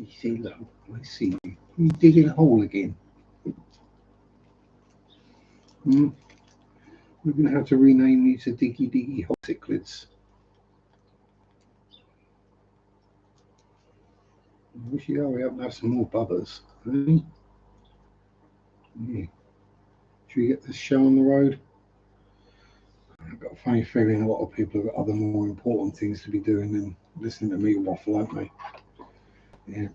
see, look, I see you. You digging a hole again. We're going to have to rename you to Diggy Diggy Hole Cichlids. I wish you'd hurry up and have some more bubbers. Eh? Yeah. Should we get this show on the road? I've got a funny feeling a lot of people have got other more important things to be doing than listening to me waffle, haven't they? Yeah.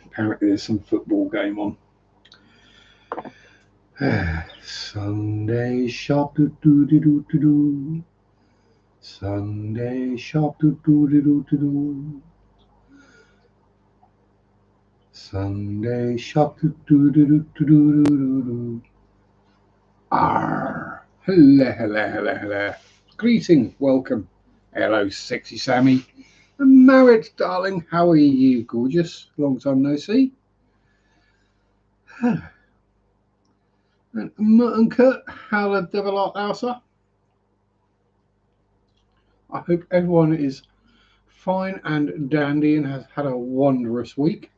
Apparently there's some football game on. Sunday shop do do do do do do. Sunday shop do do do do do do. Sunday shop do do do do do do do do. Arr! Hello, hello, hello, hello. Greetings, welcome. Hello, sexy Sammy. And Marriott, darling, how are you, gorgeous? Long time no see. And Mutton Kurt, how the devil art thou, sir? I hope everyone is fine and dandy and has had a wondrous week.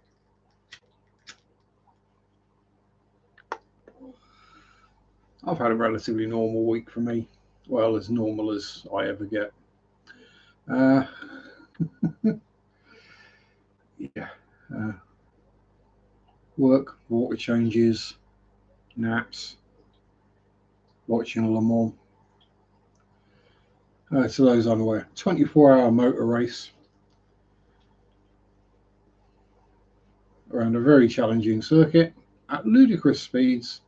I've had a relatively normal week for me. Well, as normal as I ever get. Yeah. Work, water changes, naps, watching Le Mans. To those unaware, 24-hour motor race around a very challenging circuit at ludicrous speeds,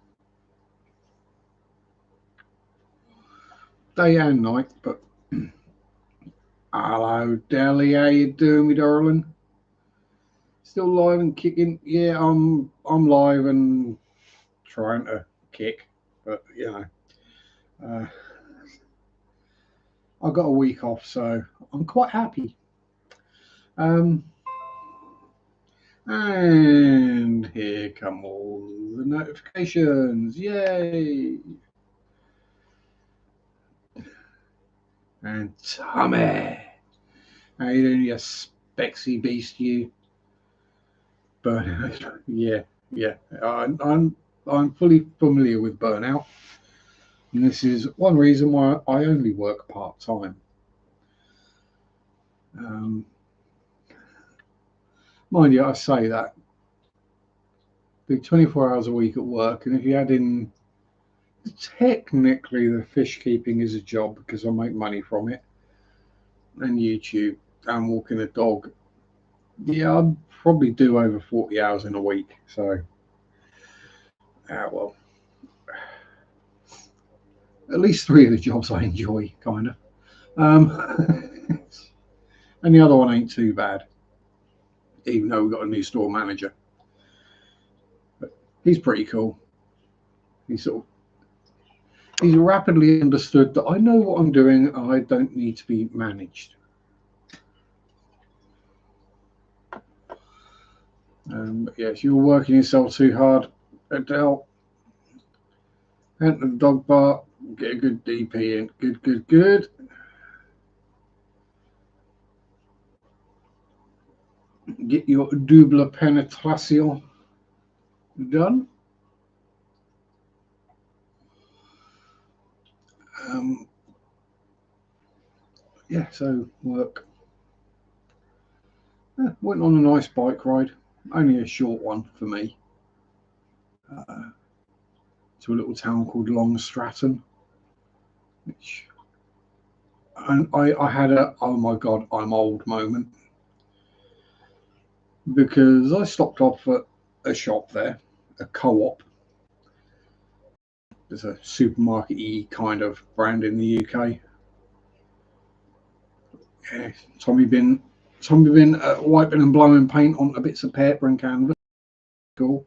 day and night. But hello, Deli, how you doing, me darling? Still live and kicking? Yeah, I'm live and trying to kick, but you know, I got a week off, so I'm quite happy. And here come all the notifications. Yay! And Tommy, how you doing, you spexy beast, you? Burnout. Yeah. I'm fully familiar with burnout, and this is one reason why I only work part time. Mind you, I say that do 24 hours a week at work, and if you add in technically the fish keeping is a job because I make money from it, and YouTube and walking a dog, yeah, I'd probably do over 40 hours in a week. So well, at least 3 of the jobs I enjoy, kind of. And the other one ain't too bad, even though we've got a new store manager. But he's pretty cool. He's rapidly understood that I know what I'm doing and I don't need to be managed. But yes, you're working yourself too hard, Adele. Enter the dog park, get a good DP in. Good. Get your double penetration done. Yeah, so work. Went on a nice bike ride, only a short one for me, to a little town called Long Stratton, which, and I had a oh my god I'm old moment, because I stopped off at a shop there, a Co-op. There's a supermarket-y kind of brand in the UK. Yeah, Tommy been wiping and blowing paint onto bits of paper and canvas. Cool.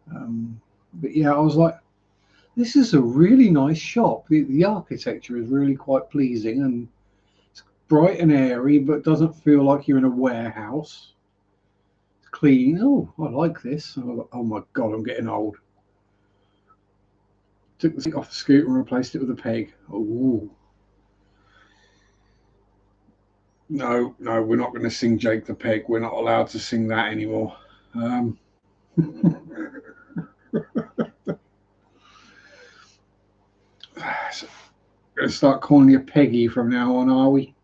But yeah, I was like, this is a really nice shop. The architecture is really quite pleasing, and it's bright and airy, but doesn't feel like you're in a warehouse. It's clean. Oh, I like this. Oh my god, I'm getting old. Took the seat off the scooter and replaced it with a peg. Oh. No, we're not going to sing Jake the Peg. We're not allowed to sing that anymore. I'm going to start calling you Peggy from now on, are we?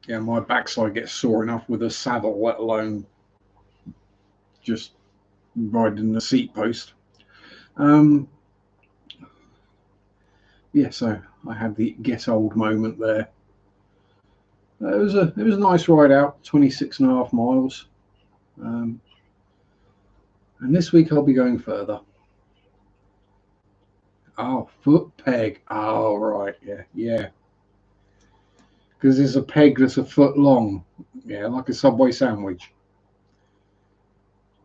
Yeah, my backside gets sore enough with a saddle, let alone just riding the seat post. Yeah, so I had the get old moment there. It was a nice ride out, 26.5 miles. And this week I'll be going further. Oh, foot peg. Oh, right, yeah. Because there's a peg that's a foot long. Yeah, like a Subway sandwich.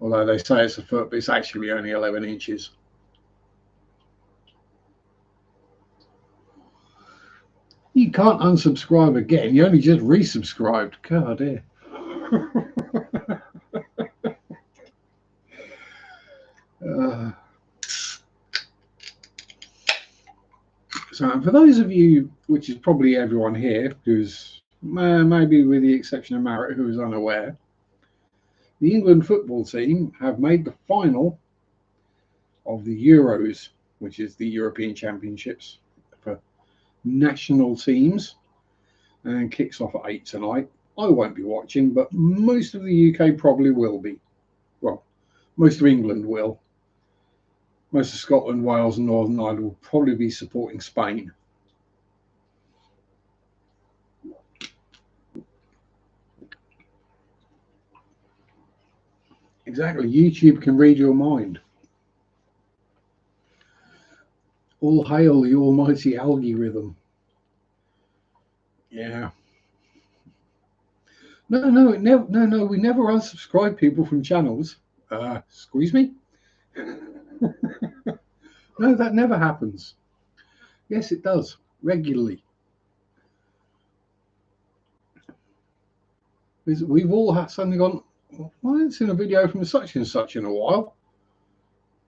Although they say it's a foot, but it's actually only 11 inches. You can't unsubscribe again. You only just resubscribed. God, dear. So for those of you, which is probably everyone here, who's maybe with the exception of Marriott, who is unaware, the England football team have made the final of the Euros, which is the European Championships for national teams, and kicks off at 8 tonight. I won't be watching, but most of the UK probably will be. Well, most of England will. Most of Scotland, Wales, and Northern Ireland will probably be supporting Spain. Exactly. YouTube can read your mind. All hail the almighty algorithm. Yeah. No, we never unsubscribe people from channels. Excuse me? No, that never happens. Yes, it does. Regularly. We've all had suddenly gone, well, I haven't seen a video from such and such in a while.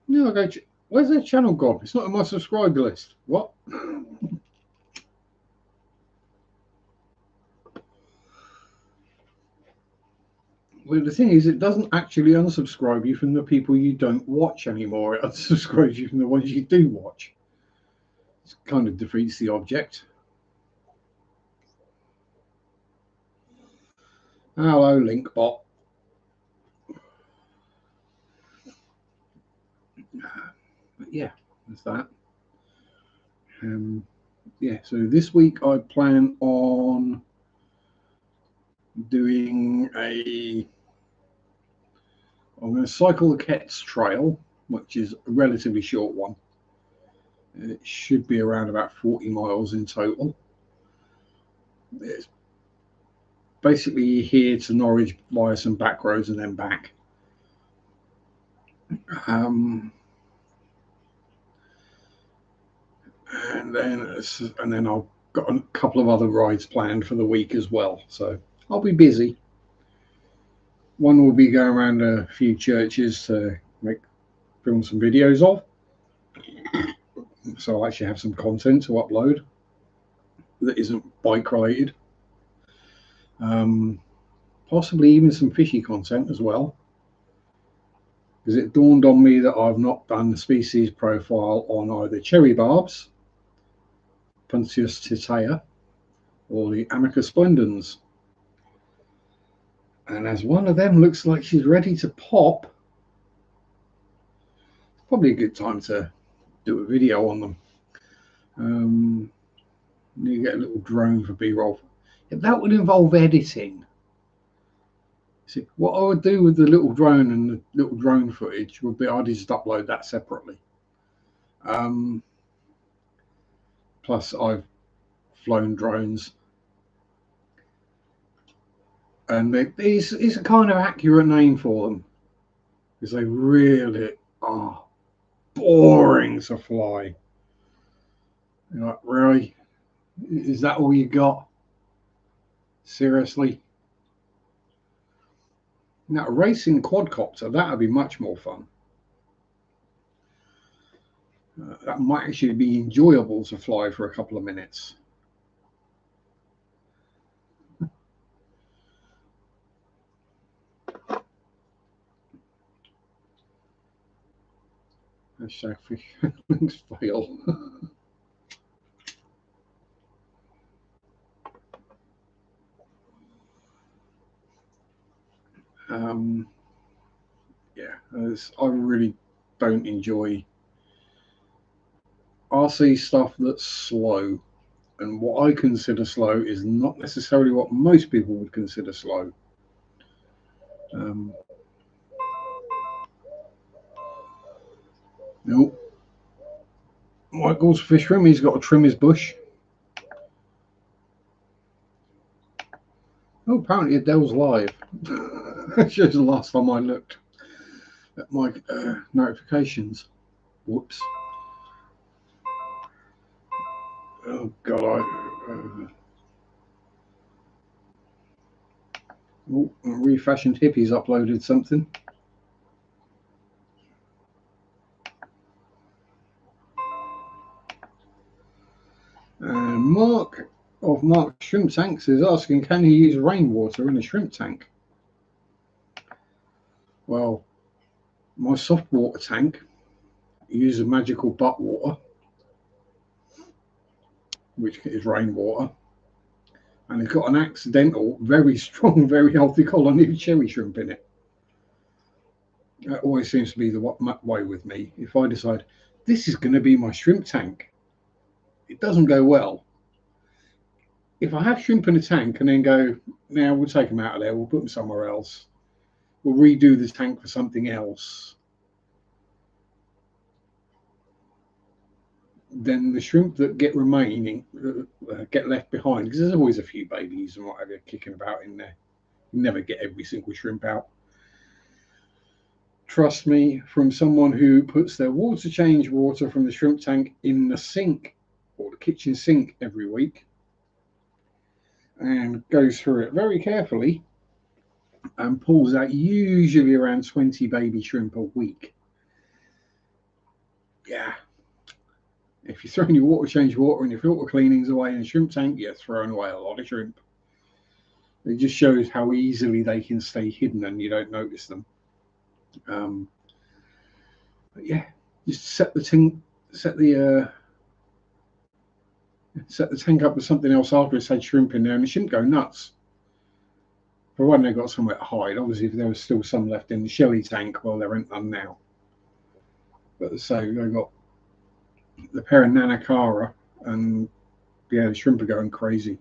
No, I go, where's their channel gone? It's not on my subscriber list. What? Well, the thing is, it doesn't actually unsubscribe you from the people you don't watch anymore. It unsubscribes you from the ones you do watch. It kind of defeats the object. Hello, Linkbot. But yeah, that's that. Yeah, so this week I plan on doing I'm going to cycle the Ketts Trail, which is a relatively short one. It should be around about 40 miles in total. It's basically here to Norwich via some back roads and then back. And then I've got a couple of other rides planned for the week as well. So I'll be busy. One will be going around a few churches to film some videos of. So I'll actually have some content to upload that isn't bike related. Possibly even some fishy content as well. Because it dawned on me that I've not done the species profile on either cherry barbs, Puntius titea, or the Amicus splendens. And as one of them looks like she's ready to pop, it's probably a good time to do a video on them. You get a little drone for B-roll. Yeah, that would involve editing. See, what I would do with the little drone and the little drone footage would be I'd just upload that separately. Plus, I've flown drones, and it's a kind of accurate name for them because they really are boring to fly. You're like, really? Is that all you got? Seriously? Now, a racing quadcopter, that would be much more fun. That might actually be enjoyable to fly for a couple of minutes. Hashtag fish links fail. Yeah, I really don't enjoy RC stuff that's slow. And what I consider slow is not necessarily what most people would consider slow. Nope. Michael's fish room, he's got to trim his bush. Oh, apparently Adele's live. That shows the last time I looked at my notifications. Whoops. Oh, God. Refashioned Hippies uploaded something. And Mark of Mark Shrimp Tanks is asking, can you use rainwater in a shrimp tank? Well, my soft water tank uses magical butt water, which is rainwater, and it's got an accidental, very strong, very healthy colony of cherry shrimp in it. That always seems to be the way with me. If I decide this is going to be my shrimp tank, it doesn't go well. If I have shrimp in a tank and then go, now we'll take them out of there, we'll put them somewhere else, we'll redo the tank for something else, then the shrimp that get remaining get left behind, because there's always a few babies and whatever kicking about in there. You never get every single shrimp out. Trust me, from someone who puts their water change water from the shrimp tank in the sink or the kitchen sink every week and goes through it very carefully and pulls out usually around 20 baby shrimp a week. Yeah. If you're throwing your water change water and your filter cleanings away in a shrimp tank, you're throwing away a lot of shrimp. It just shows how easily they can stay hidden and you don't notice them. But yeah, just set the tank up with something else after it's had shrimp in there, and the shrimp go nuts. For one, they've got somewhere to hide. Obviously, if there was still some left in the shelly tank, well, there ain't none now. But so they've got the pair of Nanacara, and yeah, the shrimp are going crazy.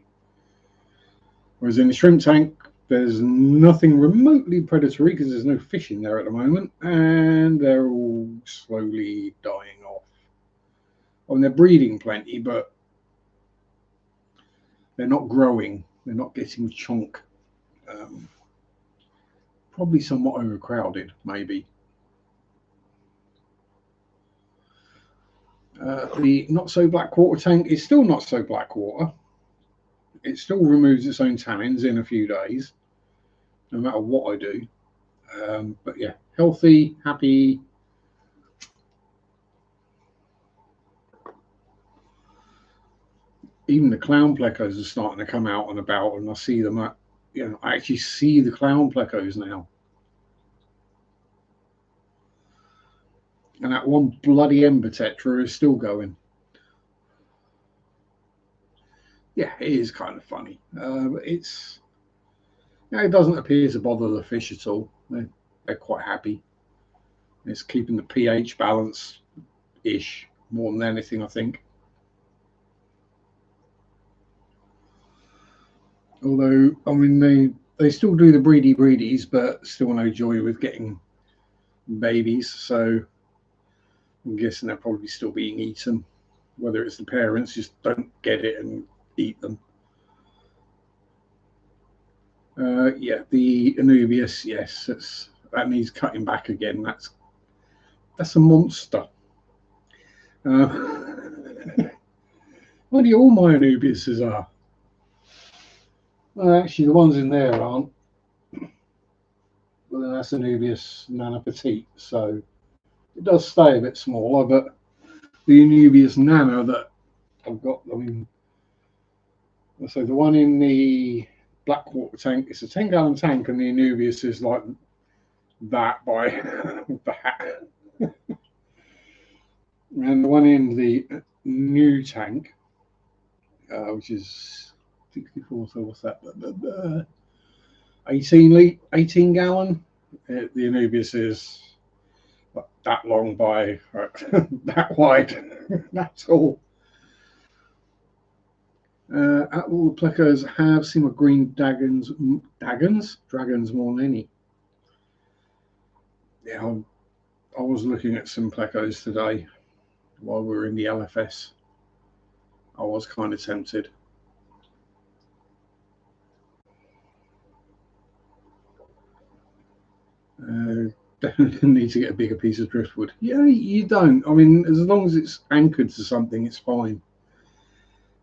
Whereas in the shrimp tank, there's nothing remotely predatory because there's no fish in there at the moment, and they're all slowly dying off. Well, they're breeding plenty, but they're not growing. They're not getting chunk. Probably somewhat overcrowded, maybe. The not so black water tank is still not so black water. It still removes its own tannins in a few days, no matter what I do. But yeah, healthy, happy. Even the clown plecos are starting to come out and about, and I see them. I actually see the clown plecos now. And that one bloody ember tetra is still going. Yeah, it is kind of funny. It doesn't appear to bother the fish at all. They're quite happy. It's keeping the pH balance ish more than anything, I think. Although, I mean, they still do the breedies, but still no joy with getting babies. So I'm guessing they're probably still being eaten. Whether it's the parents just don't get it and eat them. Yeah, the Anubias, yes, that needs cutting back again. That's a monster. What do all my Anubiases are? Well, actually, the ones in there aren't. Well, that's Anubias Nana Petite, so it does stay a bit smaller, but the Anubias Nano that I've got. I mean, so the one in the Blackwater tank, it's a 10-gallon tank, and the Anubias is like that by that. And the one in the new tank, which is 64, so what's that? 18 gallon. The Anubias is that long by that wide. That's all. All the plecos have seen my green dragons more than any. Yeah, I was looking at some plecos today while we were in the LFS. I was kind of tempted. Definitely need to get a bigger piece of driftwood. Yeah, you don't. I mean, as long as it's anchored to something, it's fine.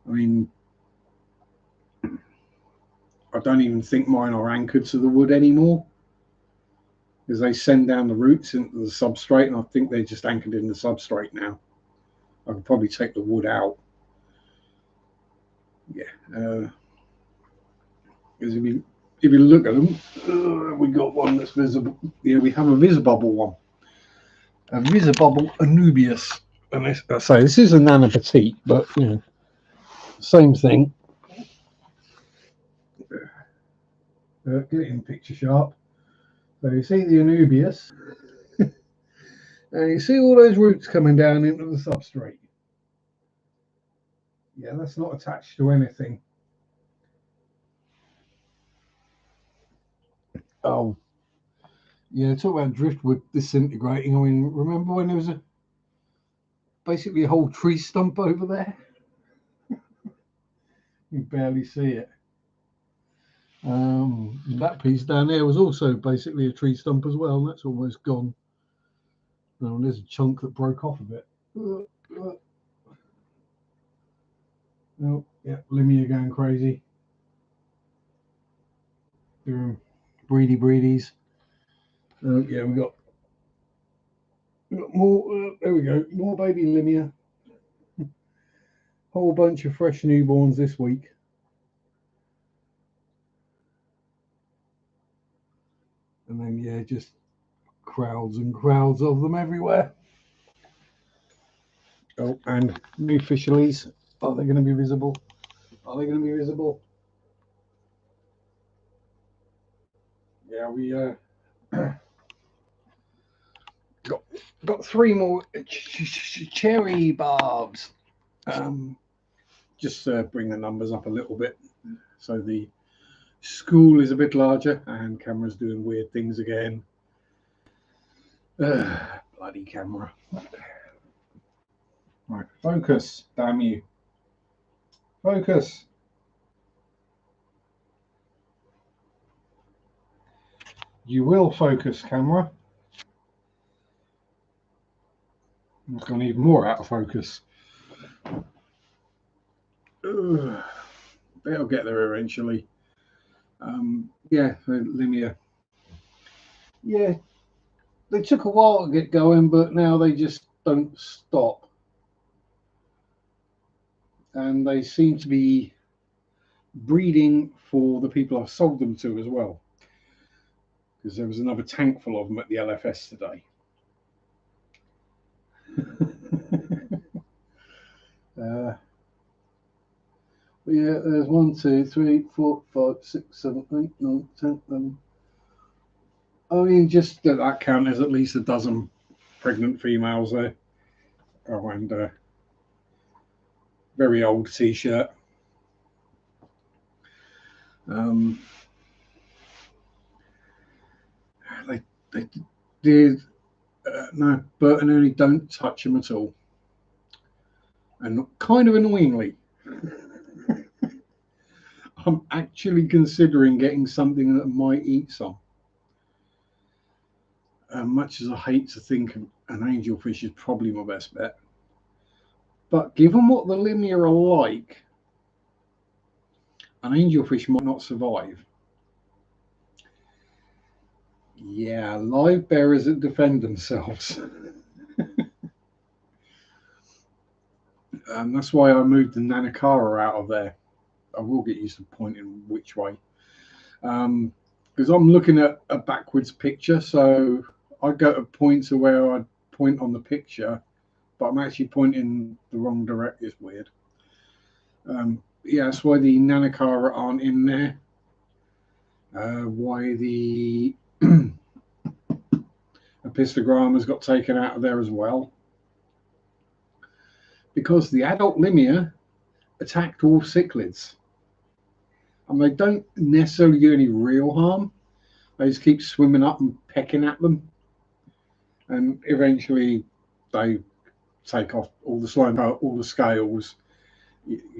I mean, I don't even think mine are anchored to the wood anymore, because they send down the roots into the substrate, and I think they're just anchored in the substrate now. I could probably take the wood out. Yeah. Because if you look at them, we got one that's visible. Yeah, we have a Visibubble one. A Visibubble Anubias. And I say this is a Nana Petite, but you know, same thing. Get it in picture sharp. So you see the Anubias, and you see all those roots coming down into the substrate. Yeah, that's not attached to anything. Oh, yeah. Talk about driftwood disintegrating. I mean, remember when there was basically a whole tree stump over there? You barely see it. That piece down there was also basically a tree stump as well, and that's almost gone. Oh, there's a chunk that broke off of it. Oh, yeah, Limia going crazy. Doing breedies. Yeah, we got more. There we go. More baby Limia. Whole bunch of fresh newborns this week. And then, yeah, just crowds and crowds of them everywhere. Oh, and new fish lilies. Are they going to be visible? Are they going to be visible? Yeah, we got 3 more cherry barbs. Just bring the numbers up a little bit. So the school is a bit larger, and camera's doing weird things again. Bloody camera. Right, focus, damn you. Focus. You will focus, camera. It's gone even more out of focus. They'll get there eventually. Yeah, Limia. Yeah, they took a while to get going, but now they just don't stop. And they seem to be breeding for the people I've sold them to as well. Because there was another tank full of them at the LFS today. Yeah, there's 1, 2, 3, 4, 5, 6, 7, 8, 9, 10, 11. I mean, just at that count, there's at least a dozen pregnant females there. Oh, and very old t-shirt. They did no, Bert and Ernie don't touch them at all, and kind of annoyingly, I'm actually considering getting something that might eat some. Much as I hate to think an angelfish is probably my best bet, but given what the Limia are like, an angelfish might not survive. Yeah, live bearers that defend themselves. That's why I moved the Nanakara out of there. I will get used to pointing which way. Because I'm looking at a backwards picture, so I go to points of where I point on the picture, but I'm actually pointing the wrong direction. It's weird. Yeah, that's why the Nanakara aren't in there. Why the Epistogrammas got taken out of there as well. Because the adult Limia attack dwarf cichlids. And they don't necessarily do any real harm. They just keep swimming up and pecking at them. And eventually they take off all the slime, all the scales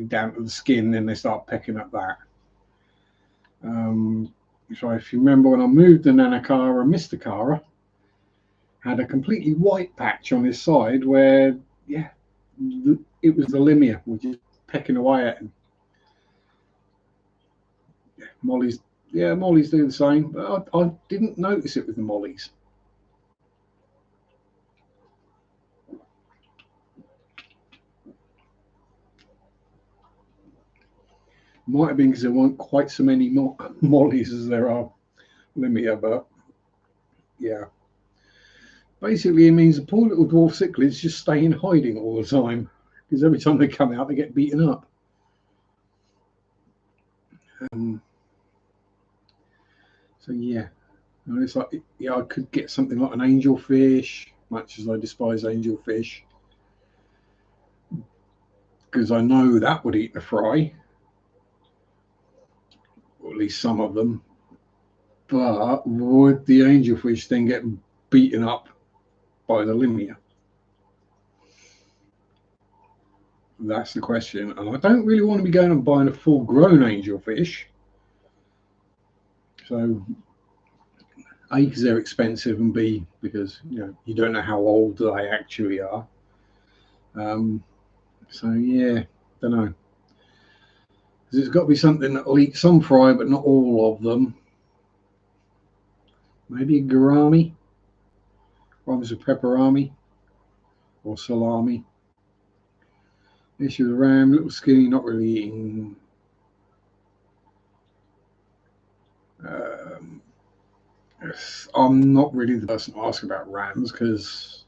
down to the skin, then they start pecking up that. So if you remember when I moved the Nanakara, Mr. Kara had a completely white patch on his side where, yeah, it was the Limia, which is pecking away at him. Mollies do the same, but I didn't notice it with the mollies. Might have been because there weren't quite so many mollies as there are Limia, but yeah. Basically, it means the poor little dwarf cichlids just stay in hiding all the time because every time they come out, they get beaten up. So yeah, and it's like, yeah, I could get something like an angelfish, much as I despise angelfish, because I know that would eat the fry, or at least some of them. But would the angelfish then get beaten up by the Limia? That's the question. And I don't really want to be going and buying a full-grown angelfish. So A, because they're expensive, and B, because you don't know how old they actually are. So yeah, don't know. There's got to be something that'll eat some fry, but not all of them. Maybe a gourami, rhymes with pepperami, or salami. Issue with ram, little skinny, not really eating. I'm not really the person to ask about rams because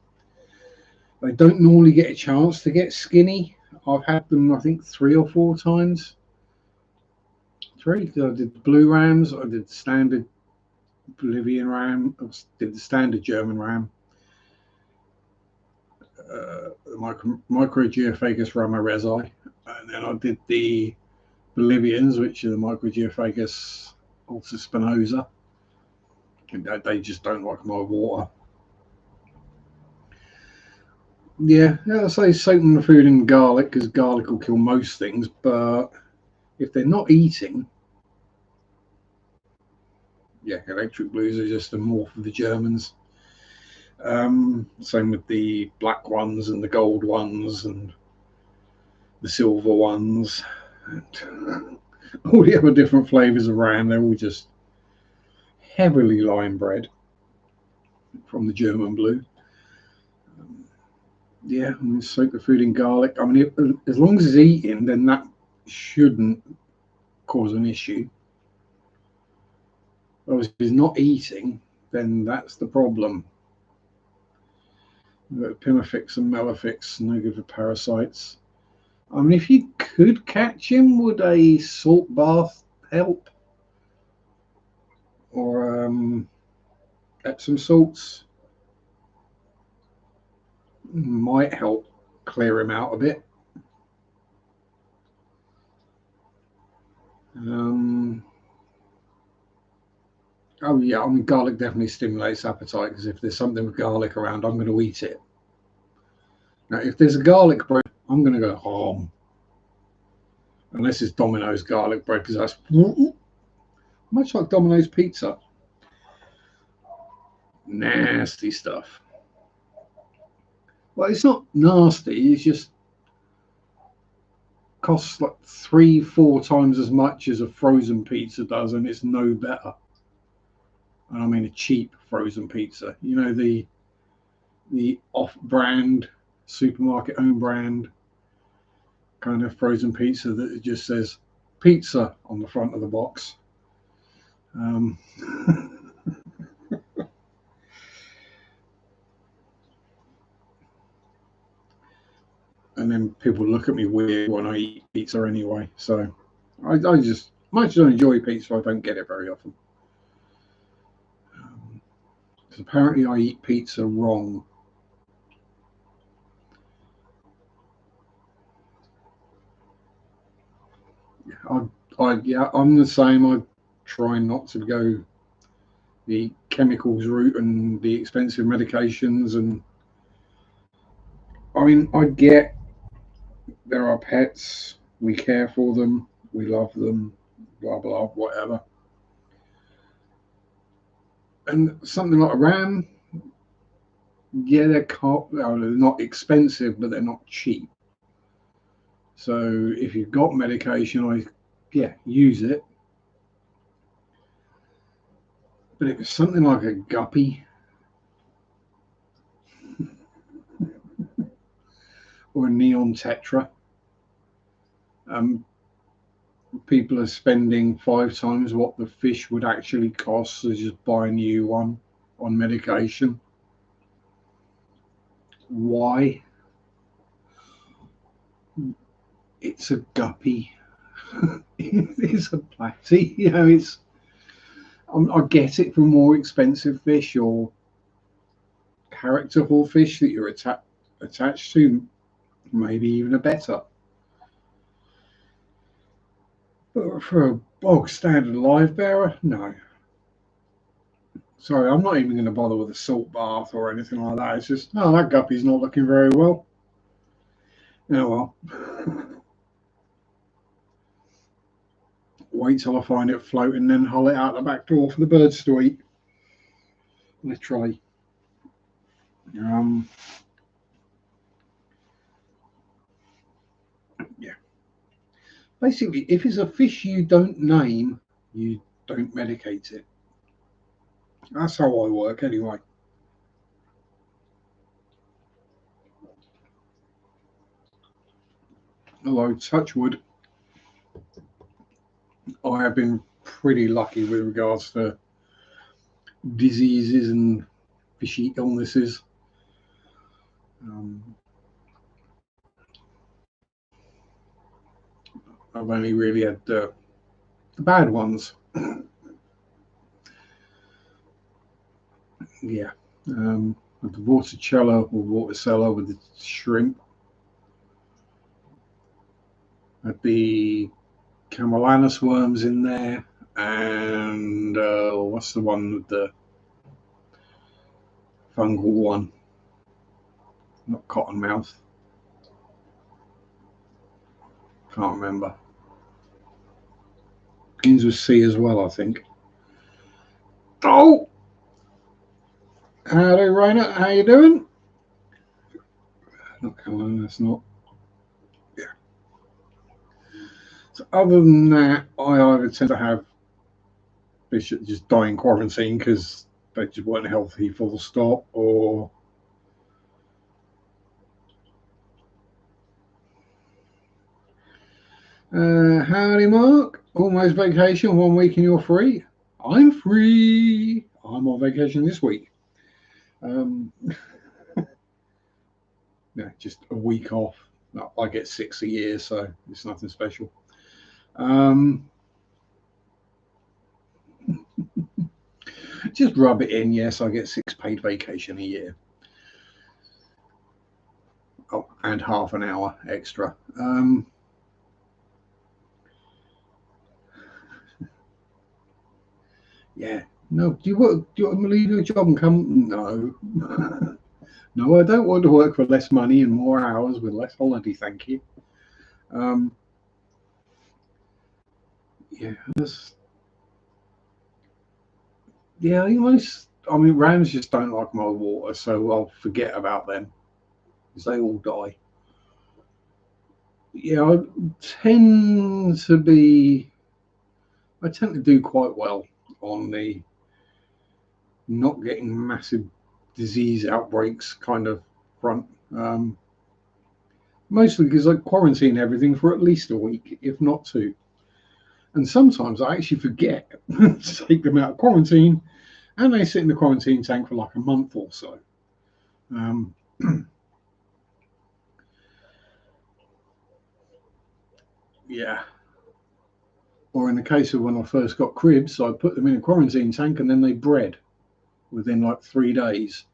they don't normally get a chance to get skinny. I've had them, I think, 3 or 4 times. 3. I did the blue rams, I did the standard Bolivian ram, I did the standard German ram, Microgeophagus ramirezi, and then I did the Bolivians, which are the Microgeophagus ulcerspinosa. They just don't like my water. Yeah, I'll say soaking the food in garlic because garlic will kill most things, but if they're not eating, yeah, electric blues are just a morph of the Germans. Same with the black ones and the gold ones and the silver ones and all the other different flavors of ram. They're all just heavily lime bred from the German blue. Yeah, I mean, soak the food in garlic. I mean, as long as it's eating, then that shouldn't cause an issue. Whereas if it's not eating, then that's the problem. Pimifix and Melifix, no good for parasites. I mean, if you could catch him, would a salt bath help? Or Epsom salts might help clear him out a bit. Oh yeah, I mean, garlic definitely stimulates appetite because if there's something with garlic around, I'm going to eat it. Now, if there's a garlic bread, I'm going to go home. Unless it's Domino's garlic bread, because that's much like Domino's pizza. Nasty stuff. Well, it's not nasty. It's just costs like 3-4 times as much as a frozen pizza does, and it's no better. And I mean a cheap frozen pizza. You know, the off-brand, supermarket own brand kind of frozen pizza that it just says pizza on the front of the box. Um, and then people look at me weird when I eat pizza anyway. So I just, much as I enjoy pizza, I don't get it very often. Because apparently I eat pizza wrong. I'm the same. I try not to go the chemicals route and the expensive medications. And I mean, I get there are pets, we care for them, we love them, blah blah, whatever. And something like a ram, yeah, they're not expensive, but they're not cheap. So if you've got medication, use it. But if it's something like a guppy or a neon tetra, um, people are spending 5 times what the fish would actually cost to just buy a new one on medication. Why? It's a guppy. It's a platy. I get it for more expensive fish or characterful fish that you're attached to, maybe even a better. But for a bog standard live bearer, no. Sorry, I'm not even going to bother with a salt bath or anything like that. It's just, oh, that guppy's not looking very well. Oh well. Wait till I find it floating, then haul it out the back door for the birds to eat. Literally. Yeah. Basically, if it's a fish you don't name, you don't medicate it. That's how I work anyway. Although, touch wood, I have been pretty lucky with regards to diseases and fishy illnesses. I've only really had the bad ones. Yeah. The Vorticella or Vorticella with the shrimp. Had the Camellanus worms in there, and what's the one with the fungal one? Not cottonmouth. Can't remember. Begins with C as well, I think. Oh! Howdy, Rainer. How you doing? Not Camellanus, not. Yeah. So other than that, I either tend to have fish that just die in quarantine because they just weren't healthy, full stop, or howdy, Mark. Almost vacation, 1 week and you're free. I'm free. I'm on vacation this week. Yeah, just a week off. No, I get 6 a year, so it's nothing special. Just rub it in. Yes, I get 6 paid vacation a year. Oh, and half an hour extra. Yeah. No. Do you want to leave your job and come? No. No, I don't want to work for less money and more hours with less holiday. Thank you. Yeah. Yeah. I mean, rams just don't like my water, so I'll forget about them because they all die. Yeah, I tend to do quite well on the not getting massive disease outbreaks kind of front. Mostly because I quarantine everything for at least a week, if not two. And sometimes I actually forget to take them out of quarantine, and they sit in the quarantine tank for like a month or so. Um, yeah. Or in the case of when I first got cribs, I put them in a quarantine tank and then they bred within like 3 days.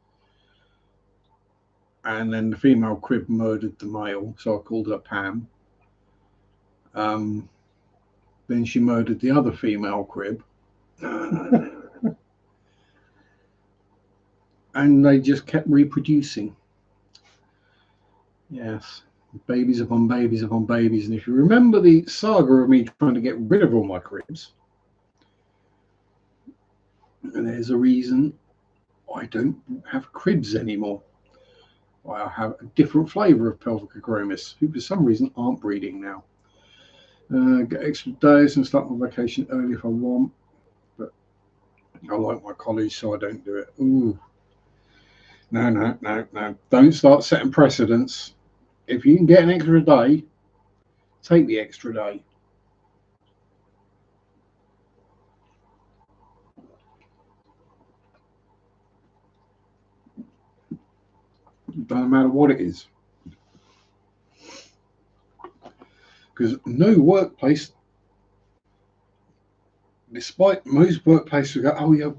And then the female crib murdered the male, so I called her Pam. Um, then she murdered the other female crib. And they just kept reproducing. Yes. Babies upon babies upon babies. And if you remember the saga of me trying to get rid of all my cribs, and there's a reason I don't have cribs anymore. I have a different flavour of pelvic agromis, who for some reason aren't breeding now. Get extra days and start my vacation early if I want, but I like my college, so I don't do it. Ooh, no, no, no, no! Don't start setting precedents. If you can get an extra day, take the extra day. Doesn't matter what it is, because no workplace, despite most workplaces go, oh yeah,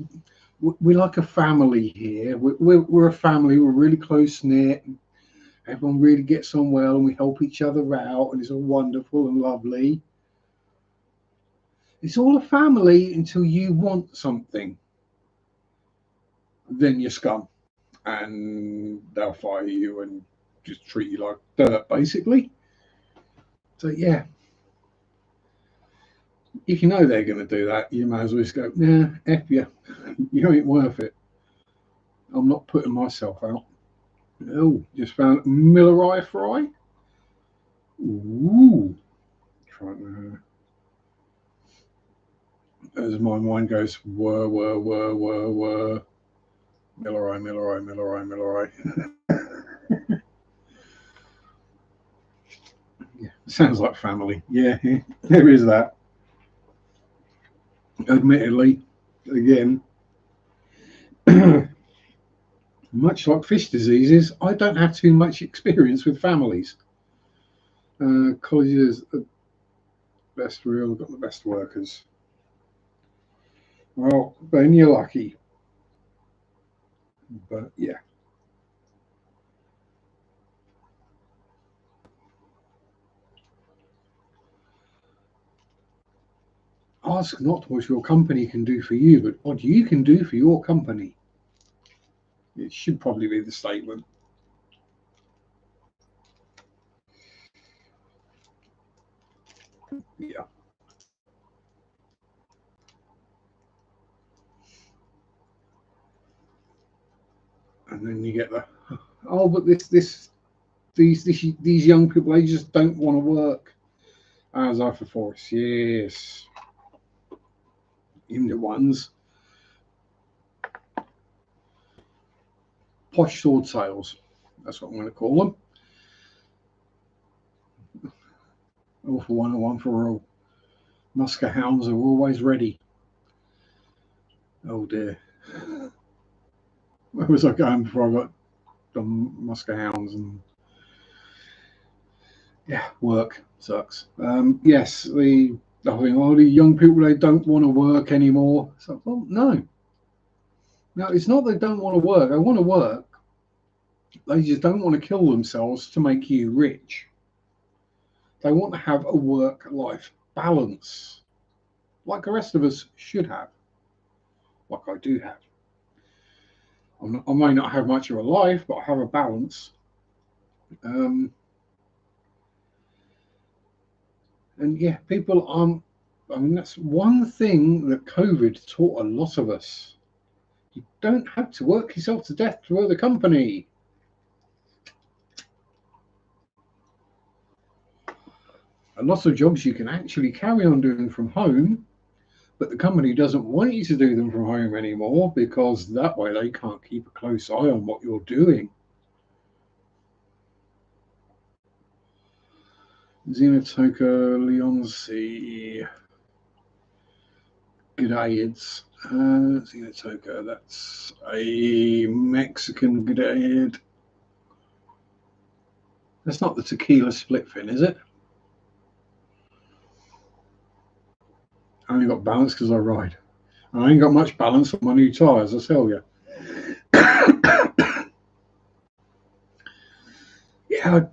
we're like a family here. We're a family. We're really close knit. Everyone really gets on well, and we help each other out, and it's all wonderful and lovely. It's all a family until you want something. Then you're scum, and they'll fire you and just treat you like dirt, basically. So yeah, if you know they're going to do that, you may as well just go, nah, F you. You ain't worth it. I'm not putting myself out. Oh, just found Miller fry. Ooh. Trying to, as my mind goes, whir. Miller. Yeah, sounds like family. Yeah, there is that. Admittedly, again, much like fish diseases, I don't have too much experience with families. Colleges are best real, got the best workers. Well, then you're lucky. But yeah, ask not what your company can do for you, but what you can do for your company. It should probably be the statement. Yeah. And then you get the, oh, but these young people, they just don't want to work. As I for force, yes. Even the ones, posh sword sales. That's what I'm going to call them. All for one and one for all. Musker hounds are always ready. Oh dear. Where was I going before I got the Musker hounds? And yeah, work sucks. Yes, I think all the young people, they don't want to work anymore. So, well, no, it's not they don't want to work. They want to work. They just don't want to kill themselves to make you rich. They want to have a work-life balance, like the rest of us should have, like I do have. I may not have much of a life, but I have a balance. Um, and yeah, people I mean, that's one thing that COVID taught a lot of us. You don't have to work yourself to death for the company. A lot of jobs you can actually carry on doing from home, but the company doesn't want you to do them from home anymore because that way they can't keep a close eye on what you're doing. Xenotoca leonsi Gidaids. Xenotoca, that's a Mexican Gidaid. That's not the tequila split fin, is it? I only got balance because I ride. I ain't got much balance on my new tyres, I tell you. Yeah,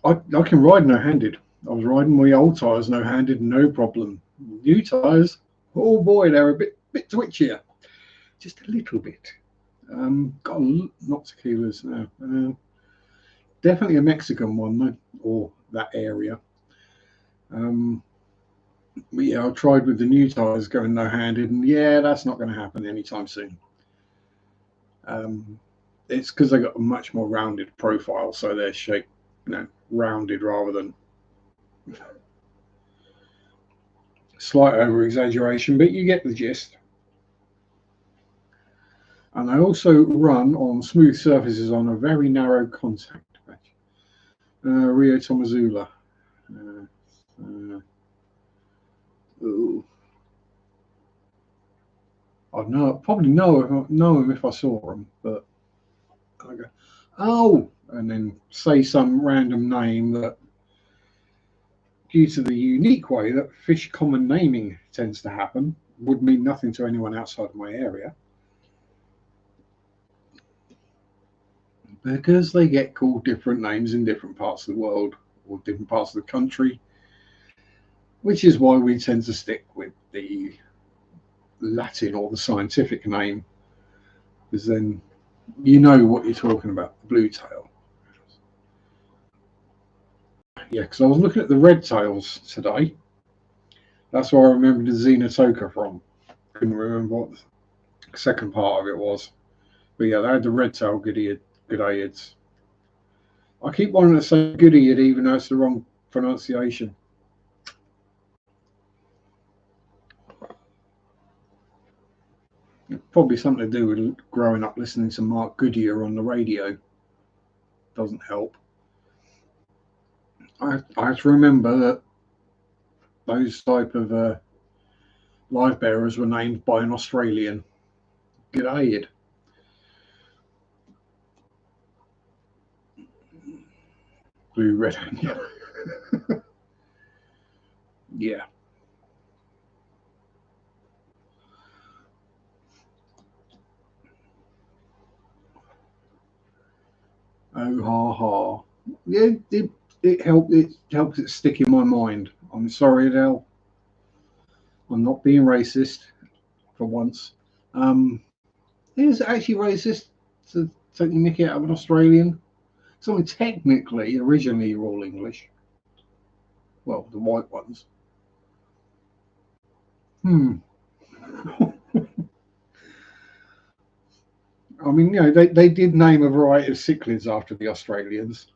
I can ride no-handed. I was riding my old tyres no-handed, no problem. New tyres, oh boy, they're a bit twitchier, just a little bit. Got not tequilas now. Definitely a Mexican one though, or that area. But yeah, I tried with the new tyres going no-handed, and yeah, that's not going to happen anytime soon. It's because they got a much more rounded profile, so they're shaped, rounded rather than slight over exaggeration, but you get the gist. And they also run on smooth surfaces on a very narrow contact patch. Rio Tomazula. I'd probably know him if I saw him, but I go, oh, and then say some random name that, due to the unique way that fish common naming tends to happen, would mean nothing to anyone outside of my area. Because they get called different names in different parts of the world or different parts of the country, which is why we tend to stick with the Latin or the scientific name, because then you know what you're talking about, the blue tail. Yeah, because I was looking at the red tails today. That's where I remembered the Xenotoca from. Couldn't remember what the second part of it was. But yeah, they had the red tail Goodeids. I keep wanting to say Goodeiid even though it's the wrong pronunciation. Probably something to do with growing up listening to Mark Goodyear on the radio. Doesn't help. I have to remember that those type of live bearers were named by an Australian. G'day. Blue, red, and yellow. Yeah. Oh ha ha. Yeah, it helped. It helps it stick in my mind. I'm sorry, Adele. I'm not being racist for once. Is it actually racist to take the mickey out of an Australian? So technically, originally, you're all English. Well, the white ones. I mean, they did name a variety of cichlids after the Australians.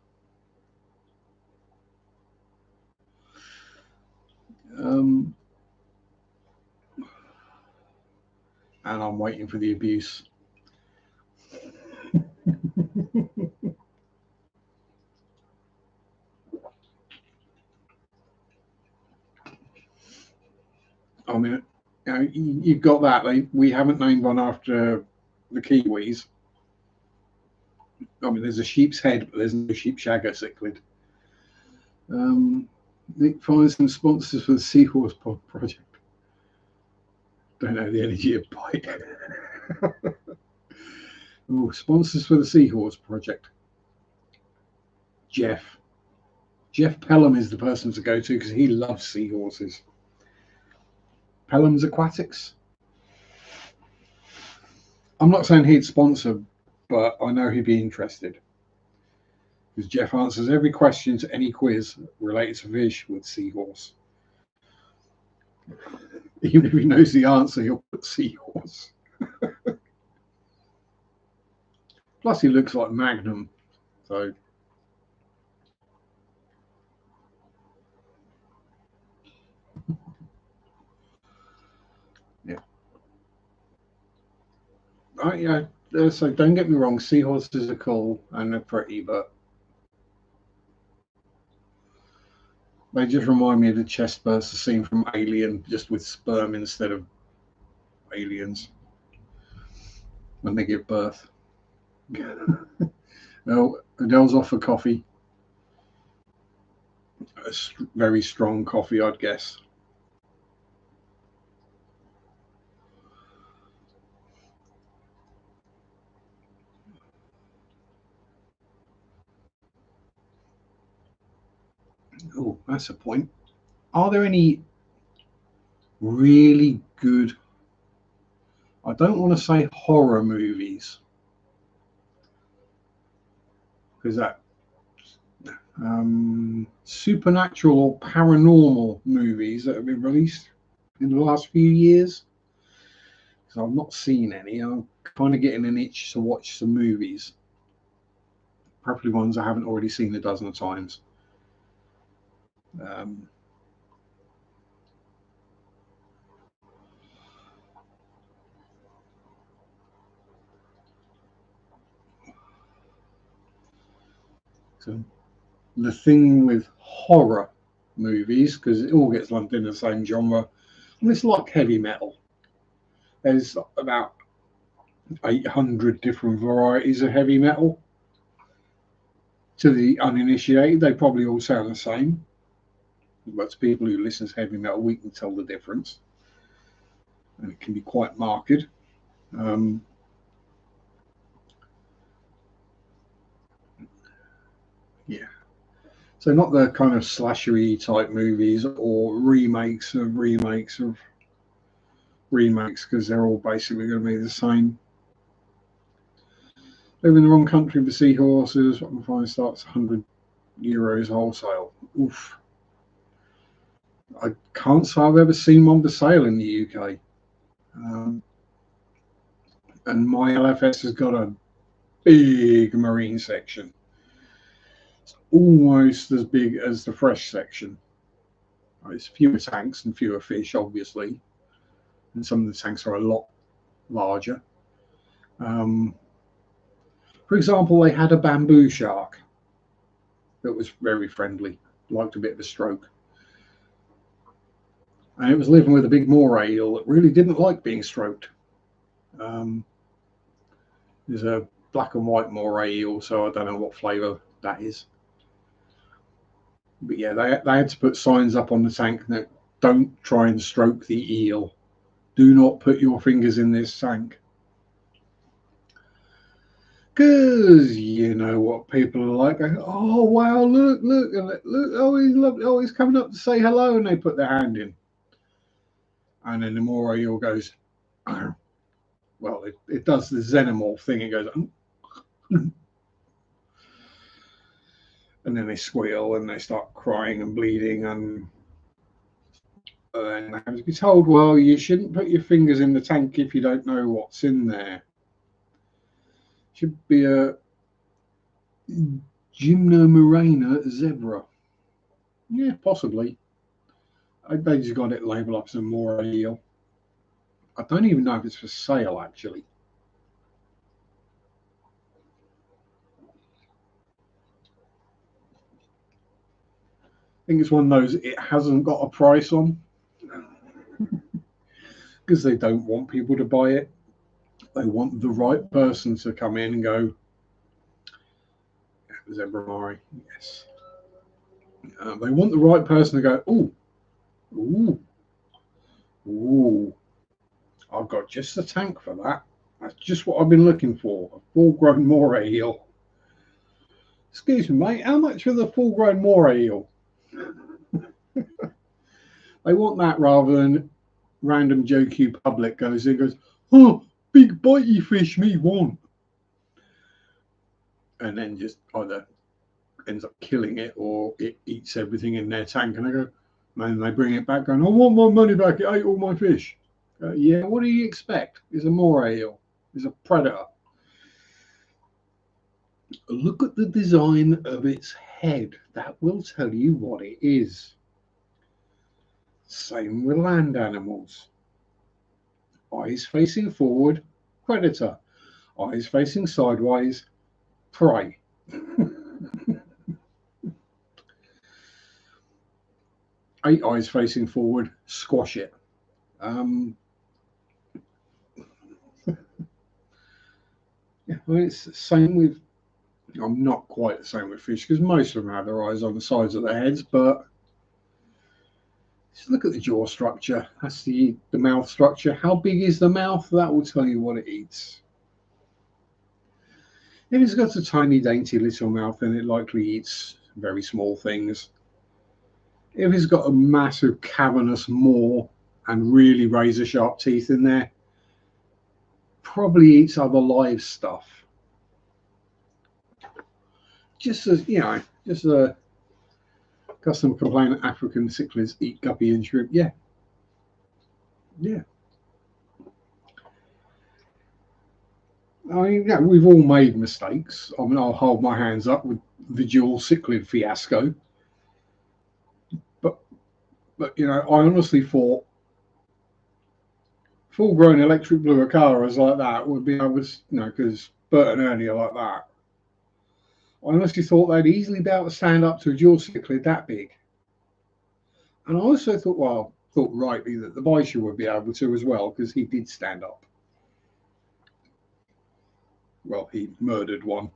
And I'm waiting for the abuse. I mean, you've got that. We haven't named one after the Kiwis. I mean, there's a sheep's head, but there's no sheep shagger cichlid. Nick finds some sponsors for the Seahorse Pod project. Don't have the energy to bite. Oh, sponsors for the Seahorse project. Jeff Pelham is the person to go to because he loves seahorses. Pelham's Aquatics. I'm not saying he'd sponsor, but I know he'd be interested. Because Jeff answers every question to any quiz related to fish with seahorse. Even if he knows the answer, he'll put seahorse. Plus, he looks like Magnum, so. Yeah. So don't get me wrong, seahorses are cool and they're pretty, but They just remind me of the chest burster scene from Alien, just with sperm instead of aliens when they give birth. Well, Adele's off for coffee. A very strong coffee, I'd guess. Oh, that's a point. Are there any really good, I don't want to say horror movies, because that supernatural or paranormal movies that have been released in the last few years? Because I've not seen any. I'm kind of getting an itch to watch some movies, preferably ones I haven't already seen a dozen of times. So the thing with horror movies, because it all gets lumped in the same genre, and it's like heavy metal. There's about 800 different varieties of heavy metal. To the uninitiated, they probably all sound the same. But to people who listen to heavy metal, we can tell the difference. And it can be quite marked. Yeah. So not the kind of slashery type movies or remakes, because they're all basically going to be the same. Live in the wrong country for seahorses. What I can find starts €100 wholesale. Oof. I can't say I've ever seen one for sale in the UK. And my LFS has got a big marine section. It's almost as big as the fresh section. It's fewer tanks and fewer fish, obviously. And some of the tanks are a lot larger. For example, they had a bamboo shark that was very friendly, liked a bit of a stroke. And it was living with a big moray eel that really didn't like being stroked. There's a black and white moray eel, so I don't know what flavour that is. But yeah, they had to put signs up on the tank that don't try and stroke the eel. Do not put your fingers in this tank. Because you know what people are like. Oh, wow, look, oh, he's lovely. Oh, he's coming up to say hello, and they put their hand in. And then the moray eel goes, well, it does the xenomorph thing. It goes, and then they squeal and they start crying and bleeding, and they have to be told, well, you shouldn't put your fingers in the tank if you don't know what's in there. Should be a Gymnomorana zebra. Yeah, possibly. They just got it labelled up as a moray eel. I don't even know if it's for sale, actually. I think it's one of those it hasn't got a price on because they don't want people to buy it. They want the right person to come in and go, zebra moray, yes. They want the right person to go, ooh, I've got just a tank for that. That's just what I've been looking for, a full-grown moray eel. Excuse me, mate, how much for the full-grown moray eel? They want that rather than random Joe Q public goes in and goes, oh, big bitey fish me want. And then just either ends up killing it or it eats everything in their tank. And they go, and they bring it back going, I want my money back, it ate all my fish. Yeah, what do you expect? It's a moray eel. It's a predator. Look at the design of its head. That will tell you what it is. Same with land animals. Eyes facing forward, predator. Eyes facing sideways, prey. 8 eyes facing forward, squash it. Yeah, well, it's the same with. I'm not quite the same with fish because most of them have their eyes on the sides of their heads, but just look at the jaw structure. That's the mouth structure. How big is the mouth? That will tell you what it eats. If it's got a tiny, dainty little mouth, then it likely eats very small things. If it's got a massive, cavernous maw and really razor-sharp teeth in there, probably eats other live stuff. Just as, you know, just a custom complaint that African cichlids eat guppy and shrimp. Yeah. Yeah. I mean, yeah, we've all made mistakes. I mean, I'll hold my hands up with the dual cichlid fiasco. But you know, I honestly thought full-grown electric blue acaras like that would be able to, you know, because Bert and Ernie are like that. I honestly thought they'd easily be able to stand up to a dual cichlid that big. And I also thought, well, thought rightly that the Baisha would be able to as well, because he did stand up. Well, he murdered one.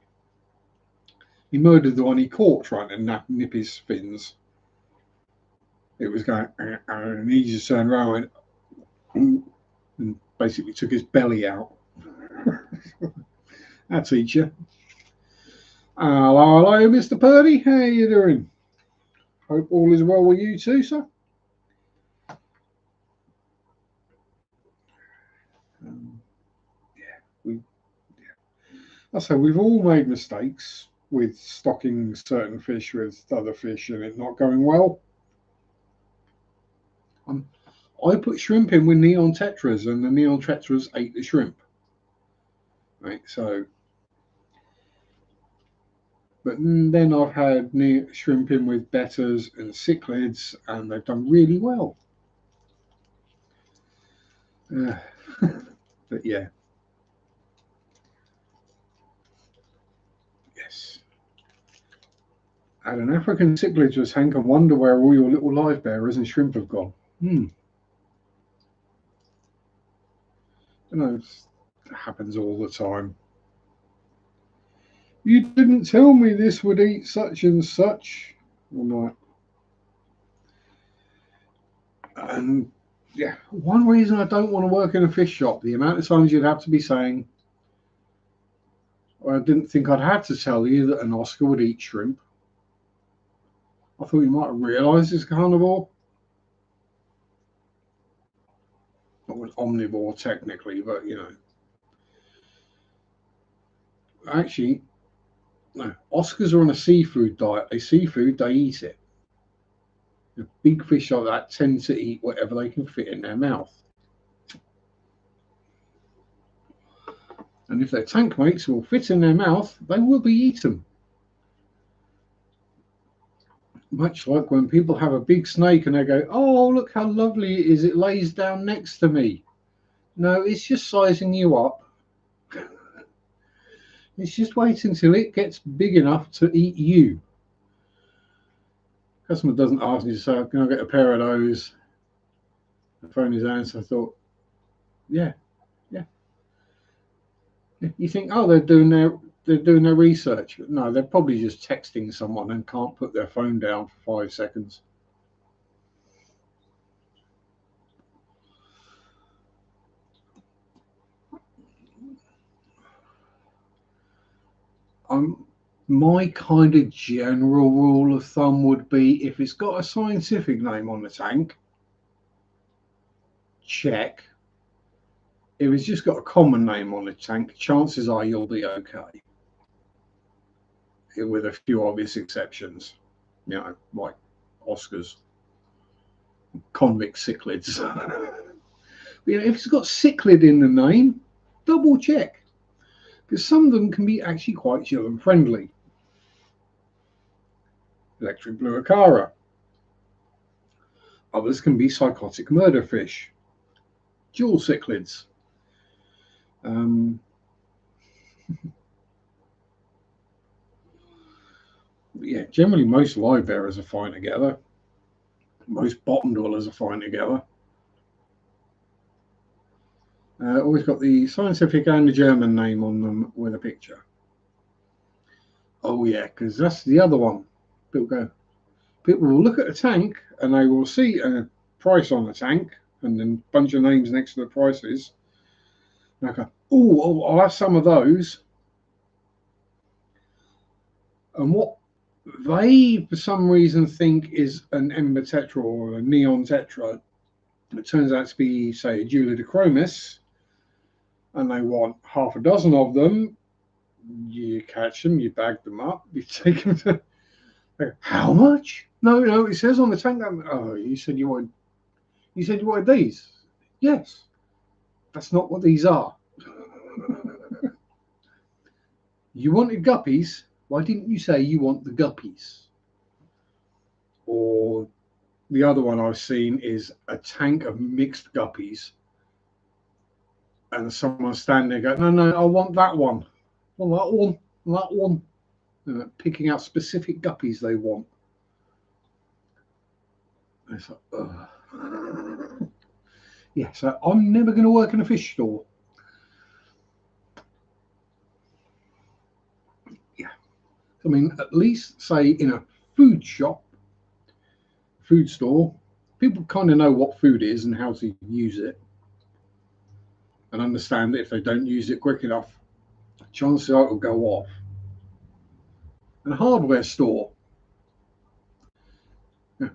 He murdered the one he caught trying to nip his fins. It was going, and he just turned around and basically took his belly out. I'll teach you. Hello, hello, Mr. Purdy. How are you doing? Hope all is well with you too, sir. I say we've all made mistakes with stocking certain fish with other fish and it not going well. I put shrimp in with neon tetras, and the neon tetras ate the shrimp. Right, so. But then I've had shrimp in with bettas and cichlids, and they've done really well. But yeah. Yes. At an African cichlid just Hank and wonder where all your little live bearers and shrimp have gone. You know, it happens all the time. You didn't tell me this would eat such and such. All right. And yeah, one reason I don't want to work in a fish shop, the amount of times you'd have to be saying, I didn't think I'd have to tell you that an Oscar would eat shrimp. I thought you might have realised it's carnivore. Not an omnivore technically, but you know. Actually, no. Oscars are on a seafood diet. They seafood, they eat it. The big fish like that tend to eat whatever they can fit in their mouth. And if their tank mates will fit in their mouth, they will be eaten. Much like when people have a big snake and they go, oh, look how lovely it is. It lays down next to me. No, it's just sizing you up. It's just waiting until it gets big enough to eat you. Customer doesn't ask me to say, can I get a pair of those? The phone is down, so I thought, yeah. You think, oh, they're doing their research. No, they're probably just texting someone and can't put their phone down for 5 seconds. My kind of general rule of thumb would be if it's got a scientific name on the tank, check. If it's just got a common name on the tank, chances are you'll be okay. With a few obvious exceptions, you know, like Oscars, convict cichlids. But, you know, if it's got cichlid in the name, double check, because some of them can be actually quite children friendly. Electric blue acara. Others can be psychotic murder fish. Dual cichlids. Yeah, generally most live bearers are fine together. most bottom dwellers are fine together. Always got the scientific and the German name on them with a picture. Oh yeah, because that's the other one. People will look at a tank and they will see a price on the tank and then a bunch of names next to the prices. And I go, oh, I'll have some of those. And what they, for some reason, think is an Ember Tetra or a Neon Tetra, it turns out to be, say, a Dulidochromis, and they want half a dozen of them. You catch them, you bag them up, you take them to. How much? No, it says on the tank that. Oh, you said you wanted these. Yes, that's not what these are. You wanted guppies. Why didn't you say you want the guppies? Or the other one I've seen is a tank of mixed guppies, and someone's standing there going, no, I want that one. Well, that one. And picking out specific guppies they want. And it's like, ugh. Yeah, so I'm never going to work in a fish store. Yeah. I mean, at least, say, in a food shop, food store, people kind of know what food is and how to use it. And understand that if they don't use it quick enough, chances are it will go off. In a hardware store,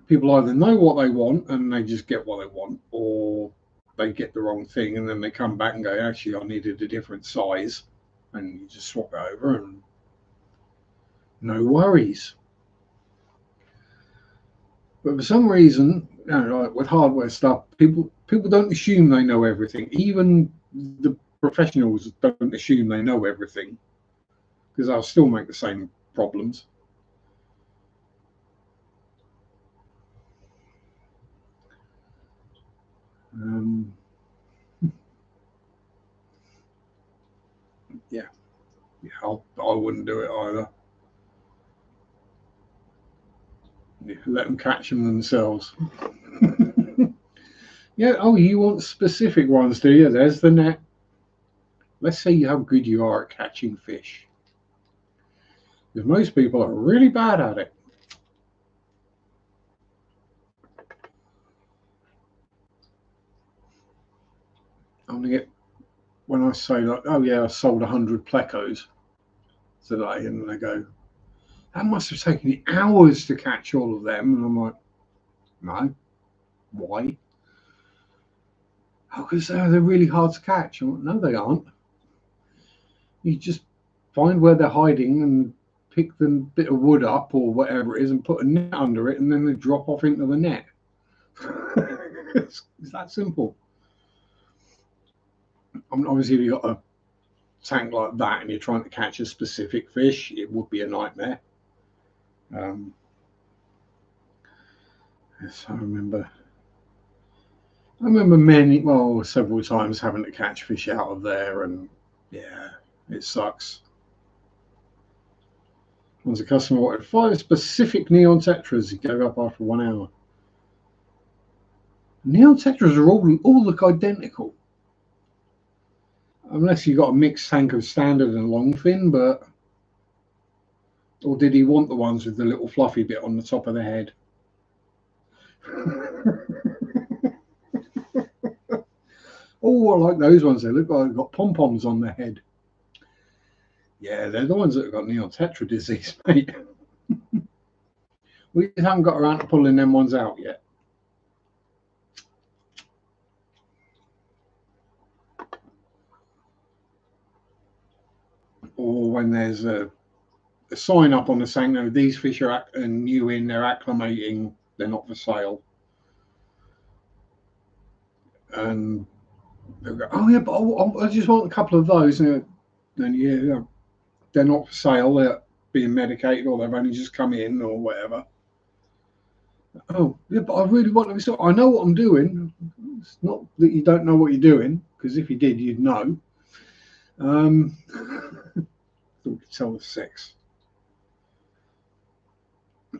people either know what they want and they just get what they want, or they get the wrong thing and then they come back and go, actually, I needed a different size, and you just swap it over and no worries. But for some reason, like with hardware stuff, people don't assume they know everything. Even the professionals don't assume they know everything, because they'll still make the same problems. Yeah, I wouldn't do it either. Yeah, let them catch them themselves. Yeah, oh, you want specific ones, do you? There's the net. Let's see how good you are at catching fish. Because most people are really bad at it. I'm gonna get, when I say like, oh yeah, I sold 100 plecos today, and they go, that must have taken you hours to catch all of them. And I'm like, no. Why? Oh, because they're really hard to catch. I'm like, no, they aren't. You just find where they're hiding and pick the bit of wood up or whatever it is and put a net under it, and then they drop off into the net. It's that simple. I mean, obviously, if you've got a tank like that and you're trying to catch a specific fish, it would be a nightmare. Yes, I remember several times having to catch fish out of there, and yeah, it sucks. Once a customer wanted 5 specific neon tetras, he gave up after 1 hour. Neon tetras are all look identical, unless you got a mixed tank of standard and longfin. But or did he want the ones with the little fluffy bit on the top of the head? Oh, I like those ones. They look like they've got pom-poms on their head. Yeah, they're the ones that have got neon tetra disease, mate. We haven't got around to pulling them ones out yet. Or when there's a sign up on the saying, no, these fish are new in, they're acclimating, they're not for sale. And they'll go, oh yeah, but I just want a couple of those. And then yeah, they're not for sale, they're being medicated, or they've only just come in, or whatever. Oh yeah, but I really want them. So I know what I'm doing. It's not that you don't know what you're doing, because if you did, you'd know. We could tell the sex.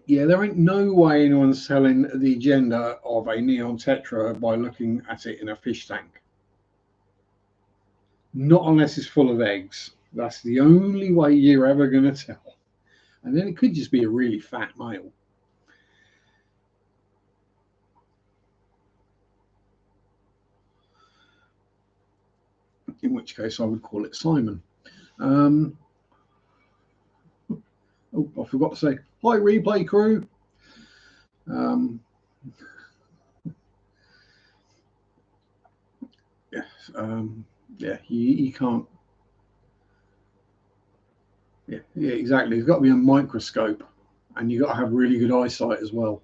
Yeah, there ain't no way anyone's selling the agenda of a neon tetra by looking at it in a fish tank. Not unless it's full of eggs. That's the only way you're ever going to tell. And then it could just be a really fat male. In which case I would call it Simon. Oh, I forgot to say, hi, replay crew. Yes, yeah, you can't. Yeah, exactly. It's got to be a microscope, and you've got to have really good eyesight as well.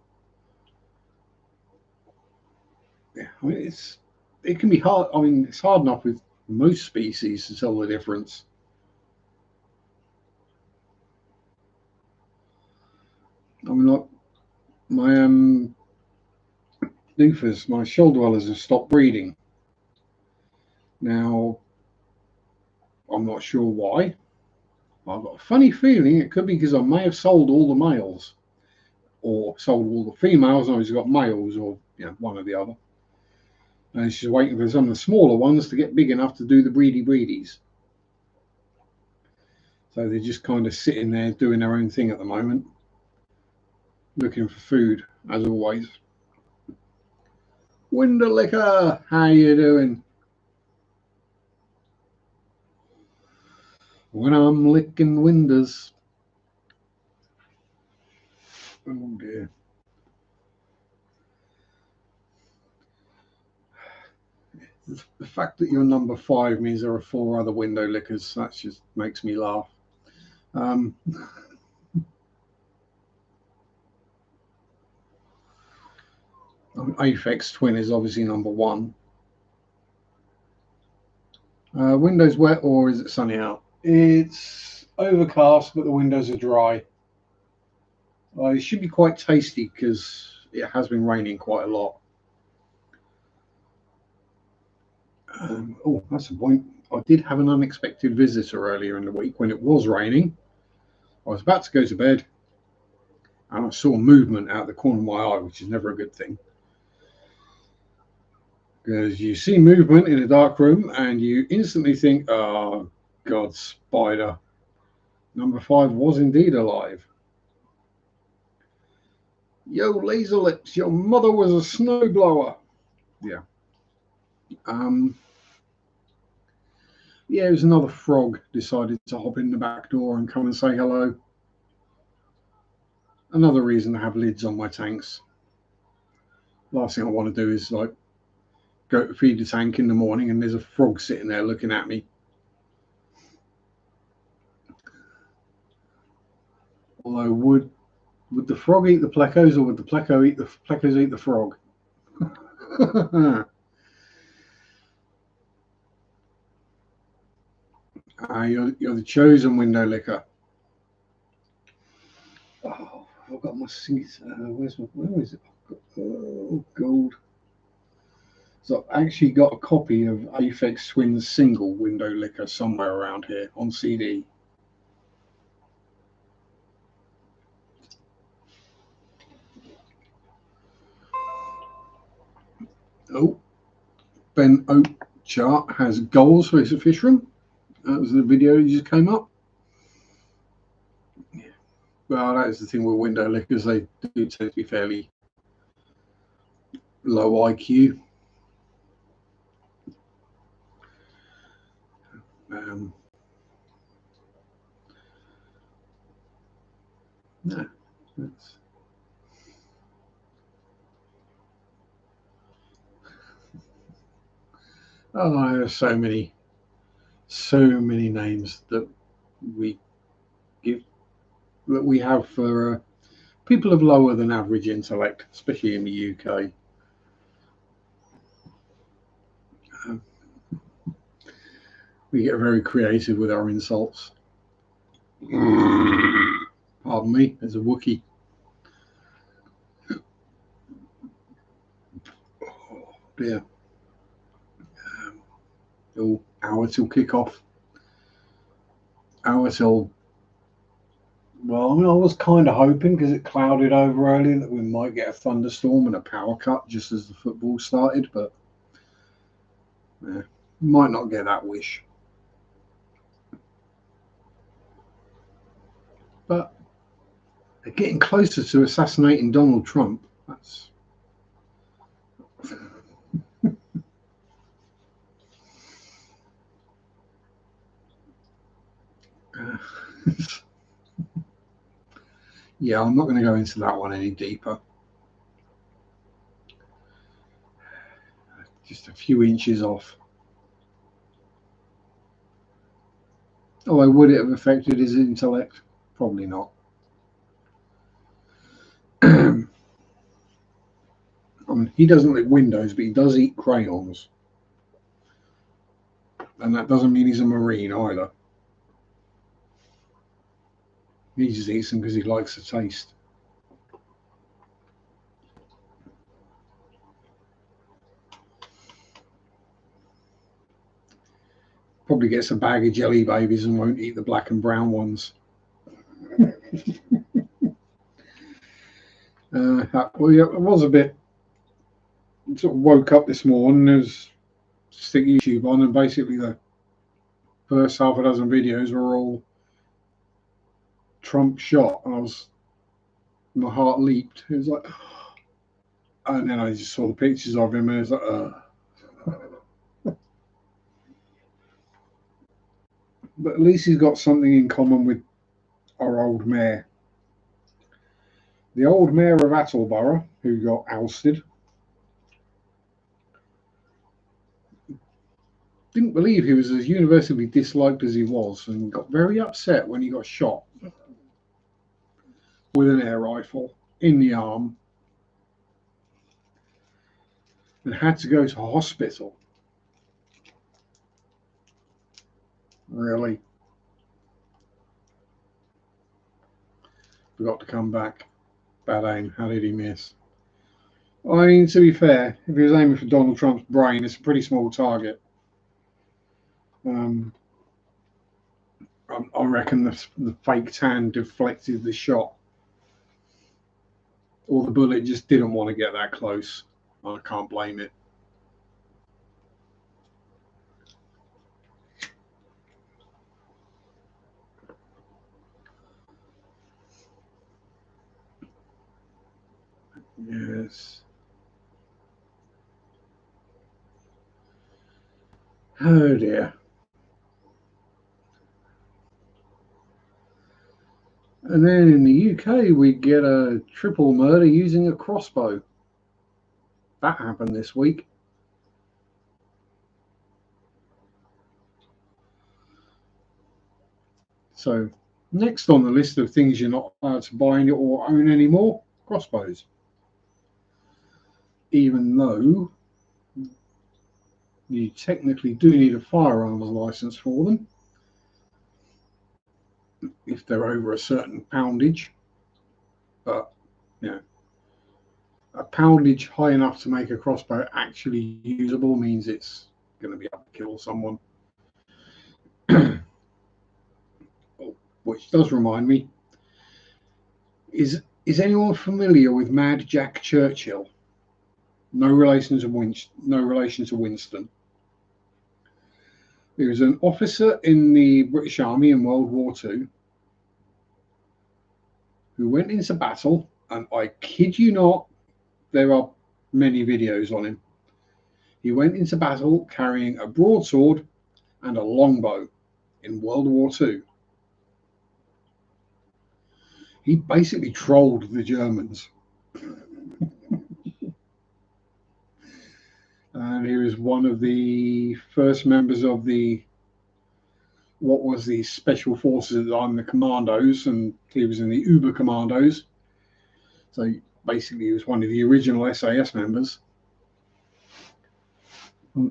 Yeah, I mean, it can be hard. I mean, it's hard enough with most species to tell the difference. I mean, like my doofers, my shoal dwellers have stopped breeding. Now, I'm not sure why. I've got a funny feeling it could be because I may have sold all the males, or sold all the females, and I've just got males, or one or the other. And it's just waiting for some of the smaller ones to get big enough to do the breedies. So they're just kind of sitting there doing their own thing at the moment, looking for food, as always. Window liquor, how you doing? When I'm licking windows. Oh dear. The fact that you're number 5 means there are 4 other window lickers. That just makes me laugh. Aphex Twin is obviously number 1. Windows wet or is it sunny out? It's overcast, but the windows are dry. It should be quite tasty because it has been raining quite a lot. Oh, that's a point. I did have an unexpected visitor earlier in the week when it was raining. I was about to go to bed and I saw movement out the corner of my eye, which is never a good thing. Because you see movement in a dark room and you instantly think, oh, God, spider. Number 5 was indeed alive. Yo, laser lips, your mother was a snowblower. Yeah. Yeah, it was another frog decided to hop in the back door and come and say hello. Another reason to have lids on my tanks. Last thing I want to do is like go to feed the tank in the morning and there's a frog sitting there looking at me. Although would the frog eat the plecos or would the plecos eat the frog? You're the chosen window licker. Oh, I've got my seat. Where is it? Oh, gold. So I've actually got a copy of Aphex Twin's single window licker somewhere around here on CD. Oh, Ben Oak chart has goals for his fish room. That was the video that just came up. Well, that is the thing with window lickers. They do tend to be fairly low IQ. Yeah, that's... Oh, there's so many names that we give, that we have for people of lower than average intellect, especially in the UK. We get very creative with our insults. Pardon me, there's a Wookiee. Oh dear. Hour till kick off. Hour till Well, I mean, I was kind of hoping because it clouded over earlier that we might get a thunderstorm and a power cut just as the football started, but yeah, might not get that wish. But they're getting closer to assassinating Donald Trump. That's yeah, I'm not going to go into that one any deeper. Just a few inches off. Although, would it have affected his intellect? Probably not. I mean, he doesn't like Windows, but he does eat crayons. And that doesn't mean he's a Marine either. He just eats them because he likes the taste. Probably gets a bag of jelly babies and won't eat the black and brown ones. Well, yeah, it was a bit. Sort of woke up this morning, there's stick YouTube on, and basically the first half a dozen videos were all Trump shot, and my heart leaped. It was like, and then I just saw the pictures of him, and it's like, But at least he's got something in common with our old mayor. The old mayor of Attleborough, who got ousted, didn't believe he was as universally disliked as he was, and got very upset when he got shot with an air rifle in the arm and had to go to hospital. Really? Forgot to come back. Bad aim. How did he miss? I mean, to be fair, if he was aiming for Donald Trump's brain, it's a pretty small target. I reckon the fake tan deflected the shot, or the bullet just didn't want to get that close. I can't blame it. Yes. Oh dear. And then in the UK, we get a triple murder using a crossbow. That happened this week. So, next on the list of things you're not allowed to buy or own anymore, crossbows. Even though you technically do need a firearms license for them if they're over a certain poundage. But, yeah, a poundage high enough to make a crossbow actually usable means it's going to be able to kill someone. Which does remind me, is anyone familiar with Mad Jack Churchill? No relation to Winston. He was an officer in the British Army in World War II who went into battle, and I kid you not, there are many videos on him. He went into battle carrying a broadsword and a longbow in World War II. He basically trolled the Germans. And he was one of the first members of the special forces at the time, the commandos, and he was in the Uber commandos. So basically he was one of the original SAS members.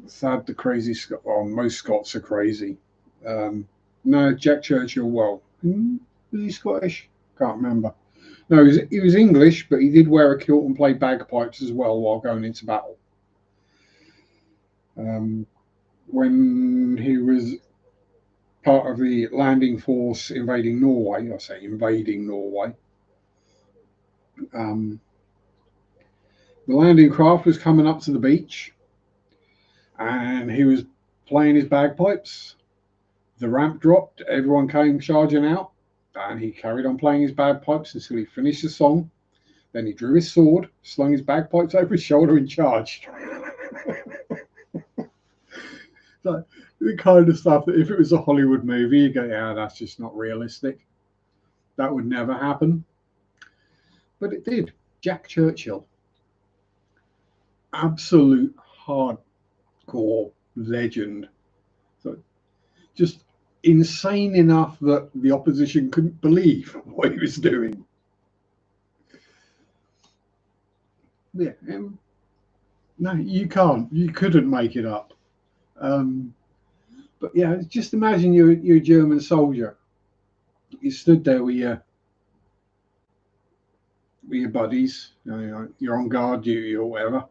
Sad the crazy Scot. Well, most Scots are crazy. No, Jack Churchill, well, was he Scottish? Can't remember. No, he was English, but he did wear a kilt and play bagpipes as well while going into battle. When he was part of the landing force invading Norway. I say invading Norway. The landing craft was coming up to the beach, and he was playing his bagpipes. The ramp dropped, everyone came charging out, and he carried on playing his bagpipes until he finished the song. Then he drew his sword, slung his bagpipes over his shoulder, and charged. So, the kind of stuff that if it was a Hollywood movie, you go, yeah, that's just not realistic. That would never happen. But it did. Jack Churchill. Absolute hardcore legend. So just insane enough that the opposition couldn't believe what he was doing. Yeah, no, you can't. You couldn't make it up. But yeah, just imagine you're a German soldier. You stood there with your buddies. You're on guard duty or whatever,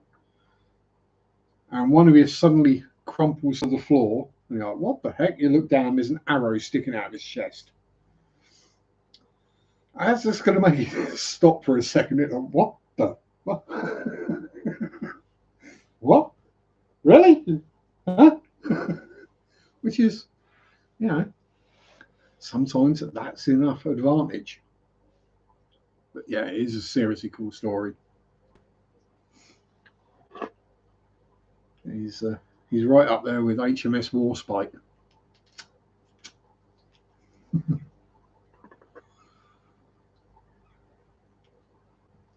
and one of you suddenly crumples to the floor. And you're like, "What the heck?" You look down. There's an arrow sticking out of his chest. That's just going to make you stop for a second. It's like, what the? What? What? Really? Huh? Which is, sometimes that's enough advantage. But yeah, it is a seriously cool story. He's right up there with HMS Warspite.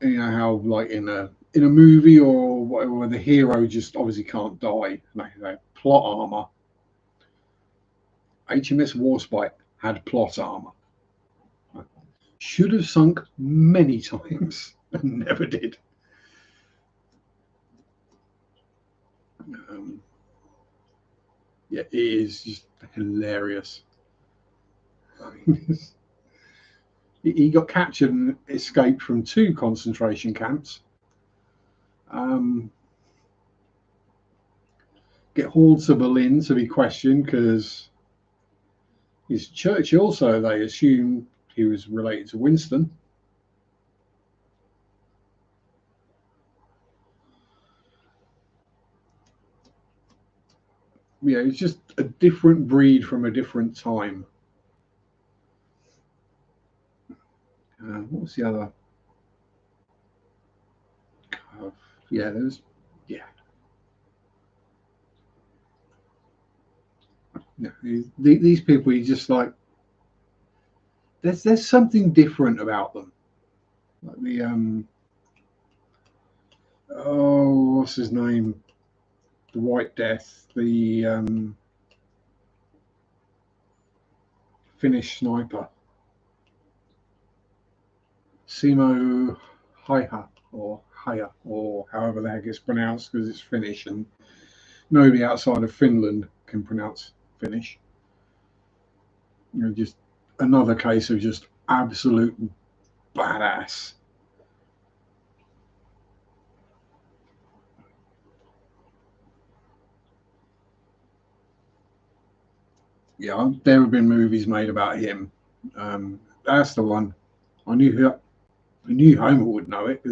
You know how, like in a movie or whatever, the hero just obviously can't die. Like plot armor. HMS Warspite had plot armor. Should have sunk many times and never did. Yeah, it is just hilarious. He got captured and escaped from 2 concentration camps. Get hauled to Berlin to be questioned because he's Churchill, so they assumed he was related to Winston. Yeah, it's just a different breed from a different time. What was the other? Yeah, there's. Yeah. No, these people, you just like. There's something different about them. Like the what's his name? The White Death, the Finnish sniper, Simo Haiha or Haya, or however the heck it's pronounced, because it's Finnish and nobody outside of Finland can pronounce Finnish. Just another case of just absolute badass. Yeah, there have been movies made about him. That's the one. I knew Homer would know it,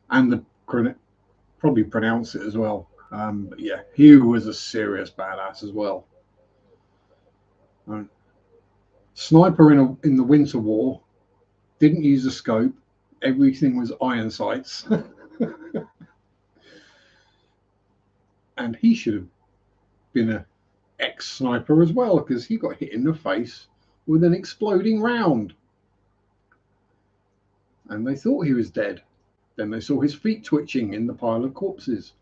and probably pronounce it as well. But yeah, he was a serious badass as well. Sniper in the Winter War, didn't use a scope. Everything was iron sights, and he should have been a ex-sniper as well, because he got hit in the face with an exploding round, and they thought he was dead. Then they saw his feet twitching in the pile of corpses.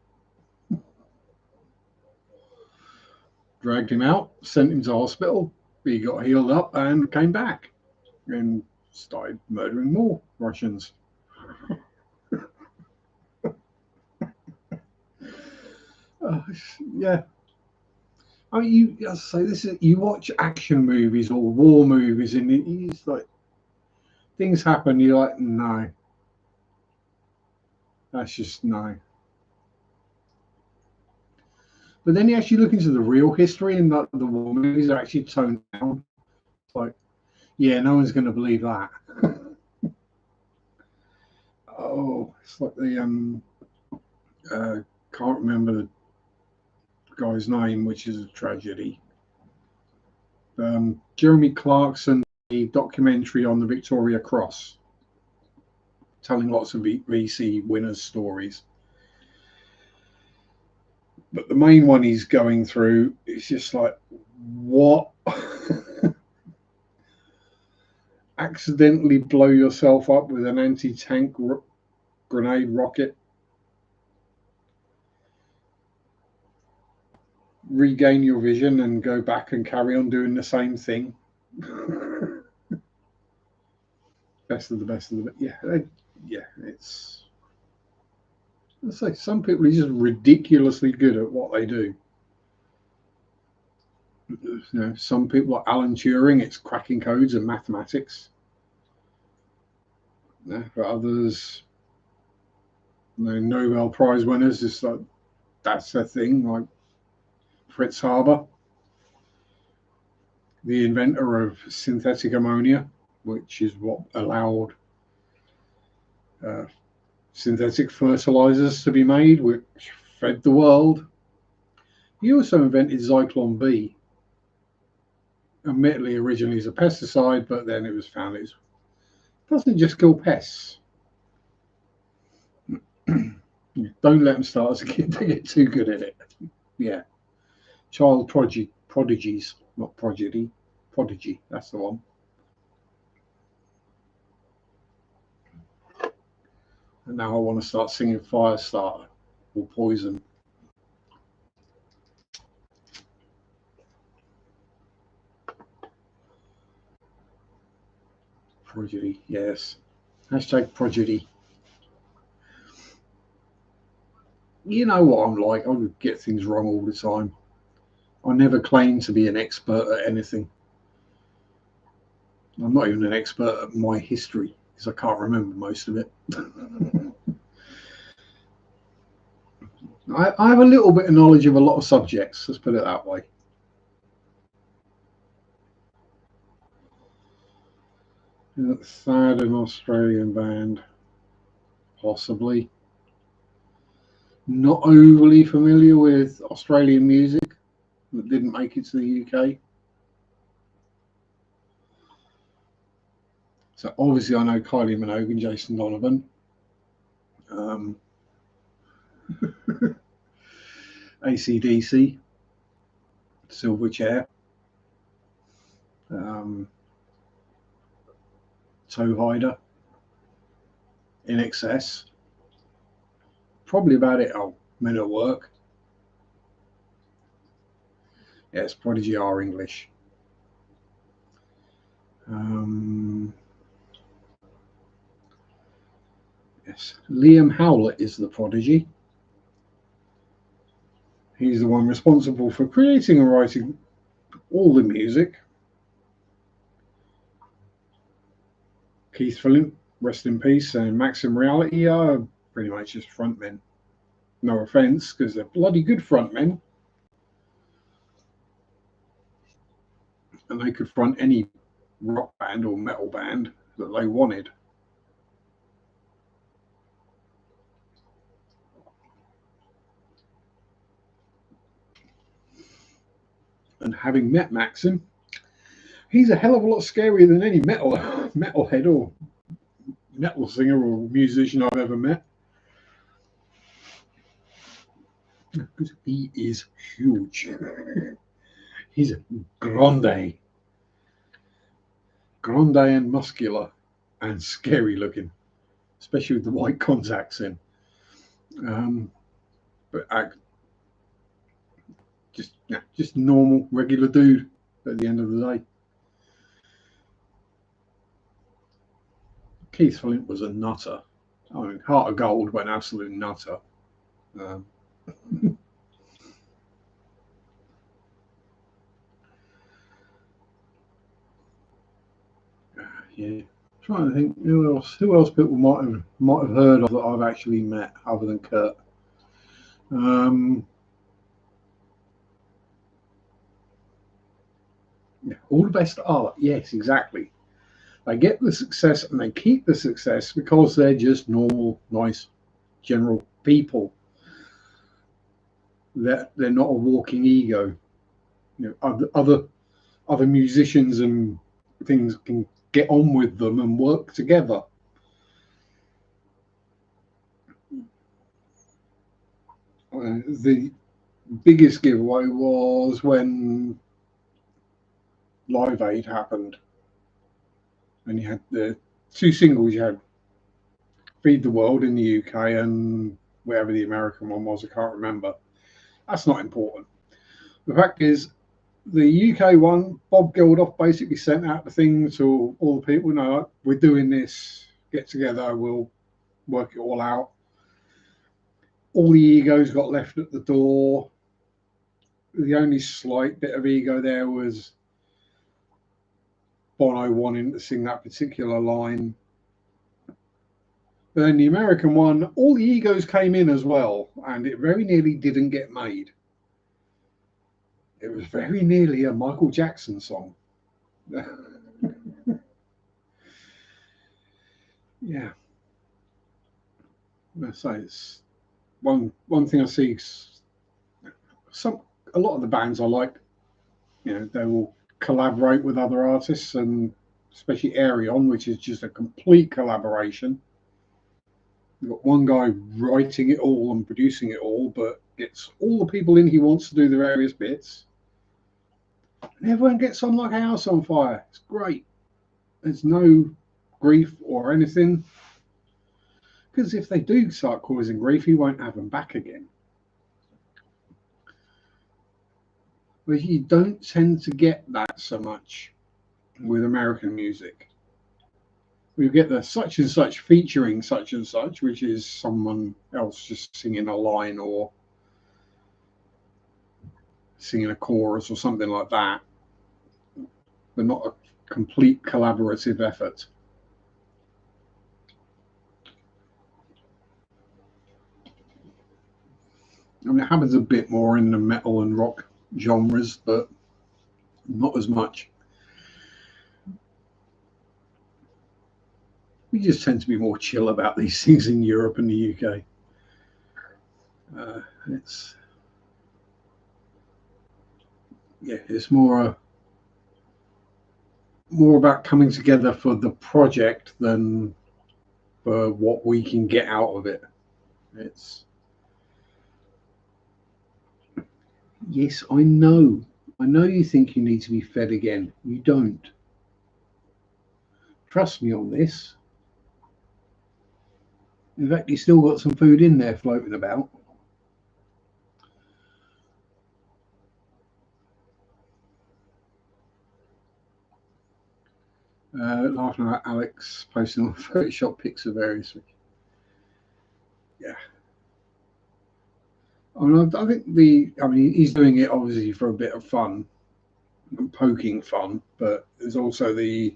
Dragged him out, sent him to hospital. He got healed up and came back and started murdering more Russians. Yeah. I mean, you watch action movies or war movies, and it's like things happen. You're like, no, that's just no. But then you actually look into the real history, and like the war movies are actually toned down. It's like, yeah, no one's going to believe that. Oh, it's like the can't remember the guy's name, which is a tragedy. Jeremy Clarkson, the documentary on the Victoria Cross, telling lots of VC winners' stories. But the main one he's going through is just like, what? Accidentally blow yourself up with an anti-tank grenade rocket, regain your vision and go back and carry on doing the same thing. Best of the best of the yeah, it's, let's say some people are just ridiculously good at what they do. You know, some people like Alan Turing, it's cracking codes and mathematics. Yeah, for others, you know, Nobel Prize winners, it's like that's their thing, like Fritz Haber, the inventor of synthetic ammonia, which is what allowed synthetic fertilizers to be made, which fed the world. He also invented Zyklon B, admittedly originally as a pesticide, but then it was found it doesn't just kill pests. Don't let them start as a kid, they get too good at it. Yeah. Child prodigies, not prodigy, that's the one. And now I want to start singing Firestarter or Poison. Prodigy, yes. Hashtag prodigy. You know what I'm like, I get things wrong all the time. I never claim to be an expert at anything. I'm not even an expert at my history because I can't remember most of it. I have a little bit of knowledge of a lot of subjects, let's put it that way. Sad an Australian band, possibly. Not overly familiar with Australian music that didn't make it to the UK. So obviously I know Kylie Minogue and Jason Donovan. AC/DC, Silverchair, Towhider, In Excess. Probably about it. Oh, Men at Work. Yes, Prodigy are English. Yes, Liam Howlett is the Prodigy. He's the one responsible for creating and writing all the music. Keith Flint, rest in peace, and Maxim Reality are pretty much just frontmen. No offense, because they're bloody good frontmen. And they could front any rock band or metal band that they wanted. And having met Maxim, he's a hell of a lot scarier than any metalhead or metal singer or musician I've ever met. Because he is huge. He's a grande and muscular and scary looking, especially with the white contacts in. But just normal, regular dude at the end of the day. Keith Flint was a nutter. I mean, Heart of Gold, but an absolute nutter. Yeah, trying to think who else people might have heard of that I've actually met other than Kurt. All the best art. Yes, exactly. They get the success and they keep the success because they're just normal, nice, general people. They're not a walking ego. Other musicians and things can get on with them and work together. The biggest giveaway was when Live Aid happened, and you had the two singles. You had Feed the World in the UK and wherever the American one was, I can't remember. That's not important. The fact is, the UK one, Bob Geldof basically sent out the thing to all the people. No, we're doing this. Get together. We'll work it all out. All the egos got left at the door. The only slight bit of ego there was Bono wanting to sing that particular line. But then the American one, all the egos came in as well, and it very nearly didn't get made. It was very nearly a Michael Jackson song. Yeah. I say it's one thing I see. A lot of the bands I like, they will collaborate with other artists, and especially Arion, which is just a complete collaboration. You've got one guy writing it all and producing it all, but gets all the people in he wants to do the various bits. And everyone gets on like a house on fire. It's great. There's no grief or anything. Because if they do start causing grief, he won't have them back again. But you don't tend to get that so much with American music. We get the such and such featuring such and such, which is someone else just singing a line or singing a chorus or something like that, but not a complete collaborative effort. I mean, it happens a bit more in the metal and rock genres, but not as much. We just tend to be more chill about these things in Europe and the UK. It's more about coming together for the project than for what we can get out of it. Yes, I know you think you need to be fed again. You don't. Trust me on this. In fact, you still got some food in there floating about. Laughing at Alex posting on Photoshop pics of various. Yeah. I think he's doing it obviously for a bit of fun and poking fun, but there's also the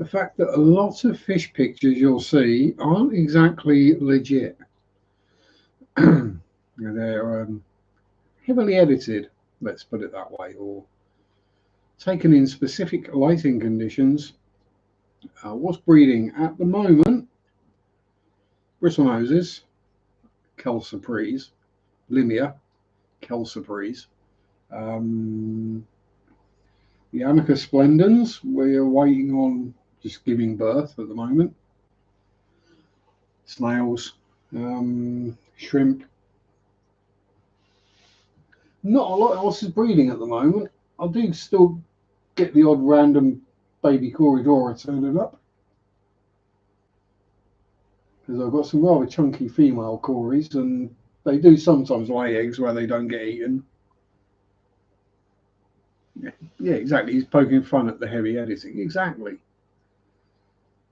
fact that a lot of fish pictures you'll see aren't exactly legit. They're heavily edited, let's put it that way, or taken in specific lighting conditions. What's breeding at the moment? Bristlenoses, Kelsoprese, Limia, Kelsoprese. The Amicus splendens, we're waiting on just giving birth at the moment. Snails, shrimp. Not a lot else is breeding at the moment. I do still get the odd random baby Corridora turning up, because I've got some rather chunky female Cories, and they do sometimes lay eggs where they don't get eaten. Yeah, exactly. He's poking fun at the heavy editing. Exactly.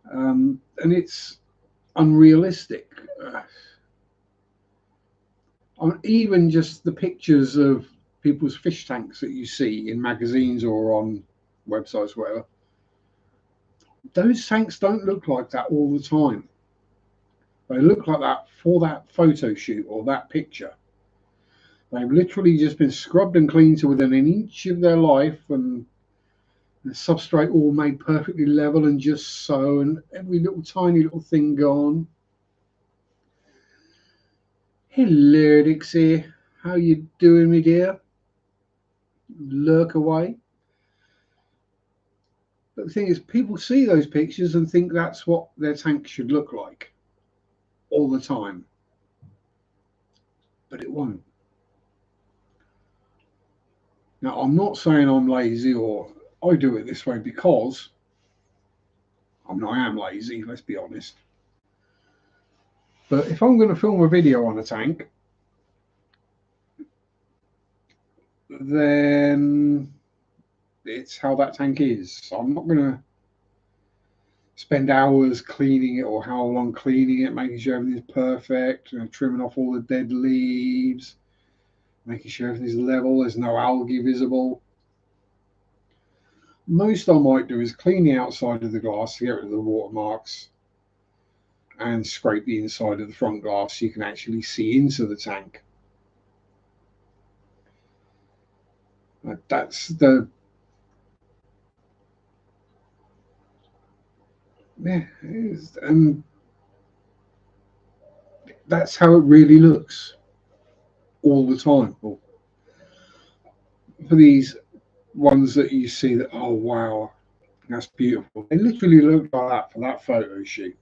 And it's unrealistic. Even just the pictures of people's fish tanks that you see in magazines or on websites, whatever, those tanks don't look like that all the time. They look like that for that photo shoot or that picture. They've literally just been scrubbed and cleaned to within an inch of their life, and The substrate all made perfectly level and just so, and every little tiny little thing gone. Hello, Dixie. How you doing, me dear? Lurk away. But the thing is, people see those pictures and think that's what their tank should look like all the time. But it won't. Now, I'm not saying I'm lazy or I do it this way because I am lazy, let's be honest. But if I'm going to film a video on a tank, then it's how that tank is. So I'm not going to spend hours cleaning it or how long cleaning it, making sure everything's perfect, trimming off all the dead leaves, making sure everything's level, there's no algae visible. Most I might do is clean the outside of the glass to get rid of the watermarks and scrape the inside of the front glass so you can actually see into the tank. That's the and that's how it really looks all the time. For these ones that you see that, oh wow, that's beautiful, they literally look like that for that photo shoot.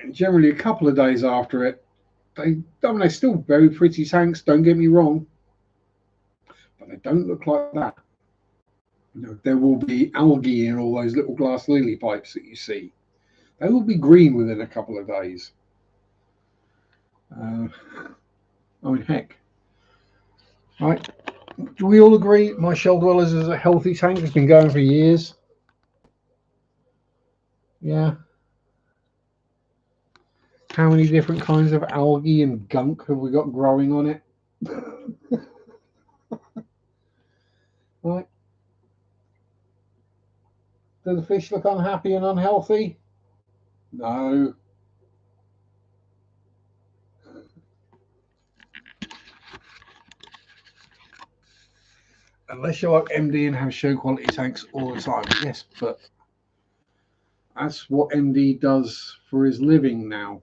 And generally a couple of days after it, they're still very pretty tanks, don't get me wrong, but they don't look like that. There will be algae in all those little glass lily pipes that you see. They will be green within a couple of days. I mean, heck. Right. Do we all agree my Shell Dwellers is a healthy tank? It's been going for years. Yeah. How many different kinds of algae and gunk have we got growing on it? Right. Do the fish look unhappy and unhealthy? No. Unless you're like MD and have show quality tanks all the time. Yes, but that's what MD does for his living now.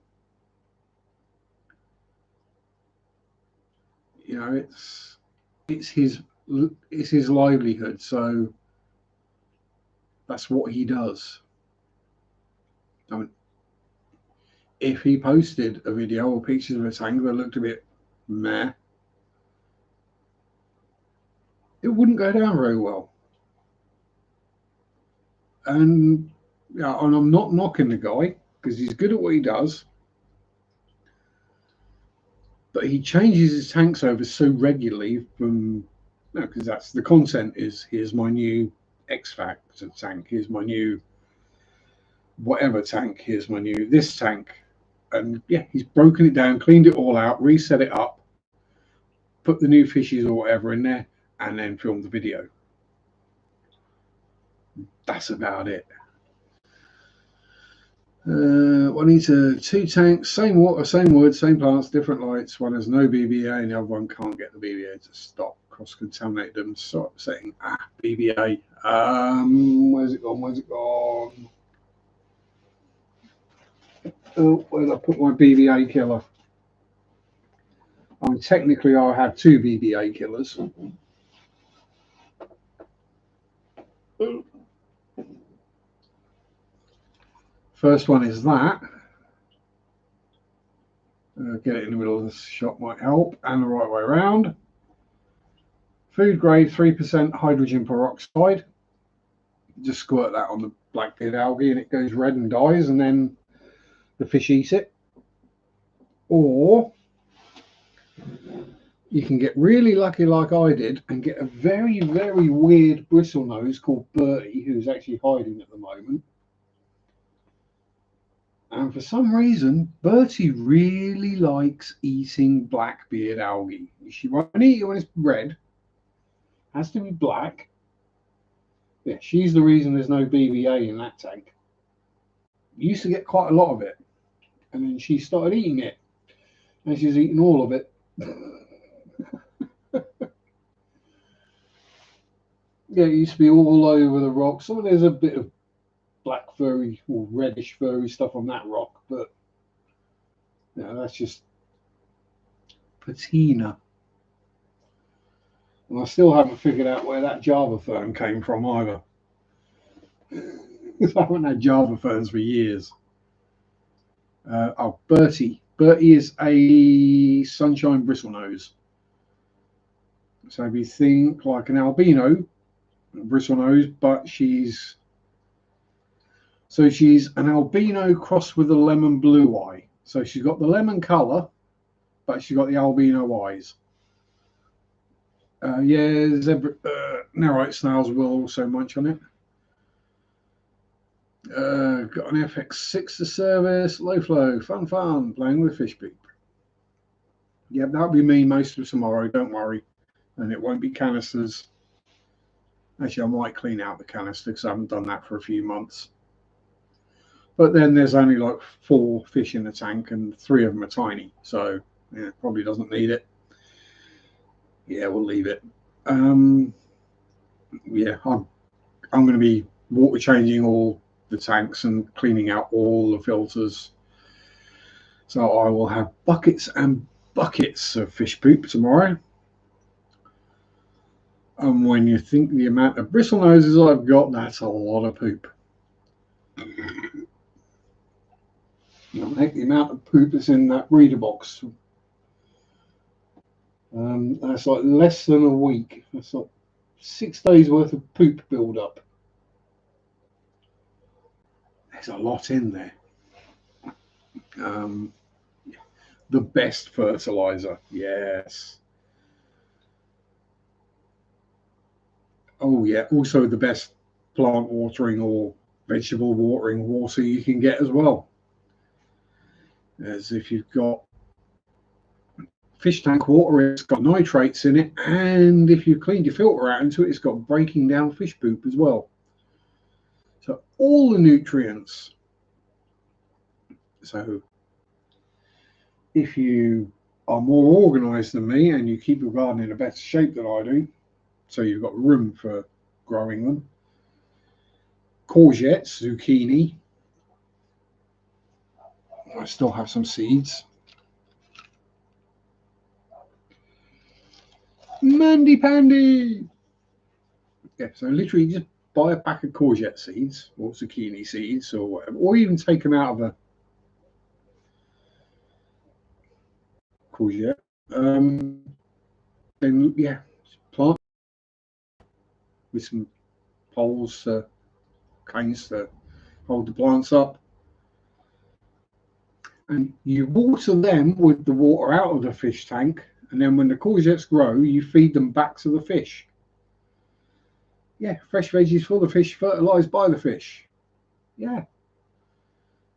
It's his livelihood, so that's what he does. I mean, if he posted a video or pictures of a tank that looked a bit meh, it wouldn't go down very well. And and I'm not knocking the guy because he's good at what he does, but he changes his tanks over so regularly because that's the content is, here's my new X Factor tank, here's my new whatever tank, here's my new this tank, and yeah, he's broken it down, cleaned it all out, reset it up, put the new fishes or whatever in there, and then filmed the video. That's about it. I need two tanks, same water, same wood, same plants, different lights. One has no BBA and the other one can't get the BBA to stop. Cross-contaminate them. Stop saying BBA. Where's it gone? Where's it gone? Oh, where did I put my BBA killer? I mean, technically, I have two BBA killers. First one is that. Get it in the middle of the shot might help, and the right way around. Food grade 3% hydrogen peroxide. Just squirt that on the blackbeard algae and it goes red and dies, and then the fish eat it. Or you can get really lucky like I did and get a very, very weird bristlenose called Bertie, who's actually hiding at the moment. And for some reason, Bertie really likes eating blackbeard algae. She won't eat it when it's red. It has to be black. Yeah, she's the reason there's no BBA in that tank. We used to get quite a lot of it. And then she started eating it. And she's eaten all of it. Yeah, it used to be all over the rock. So there's a bit of black furry or reddish furry stuff on that rock, but that's just patina. And I still haven't figured out where that Java fern came from either. I haven't had Java ferns for years. Bertie. Bertie is a sunshine bristlenose. So if you think like an albino bristlenose, but she's an albino crossed with a lemon blue eye. So she's got the lemon colour, but she's got the albino eyes. Zebra narrow snails will also munch on it. Got an FX6 to service, low flow, fun, playing with fish poop. Yeah, that'll be me most of tomorrow, don't worry. And it won't be canisters. Actually, I might clean out the canister because I haven't done that for a few months. But then there's only like 4 fish in the tank and 3 of them are tiny. So, yeah, probably doesn't need it. Yeah, we'll leave it. Yeah, I'm going to be water changing all the tanks and cleaning out all the filters. So I will have buckets and buckets of fish poop tomorrow. And when you think the amount of bristle noses I've got, that's a lot of poop. I think the amount of poop that's in that breeder box, that's like less than a week. That's like 6 days worth of poop build up. There's a lot in there. The best fertilizer, yes. Oh yeah, also the best plant watering or vegetable watering water you can get as well. As if you've got fish tank water, it's got nitrates in it, and if you cleaned your filter out into it, it's got breaking down fish poop as well. So all the nutrients. So if you are more organized than me and you keep your garden in a better shape than I do, so you've got room for growing them, courgettes, zucchini, I still have some seeds. Mandy Pandy! Yeah, so literally just buy a pack of courgette seeds or zucchini seeds or whatever, or even take them out of a courgette. Then, yeah, plant with some poles, canes to hold the plants up. And you water them with the water out of the fish tank, and then when the courgettes grow, you feed them back to the fish. Yeah, fresh veggies for the fish, fertilized by the fish. Yeah,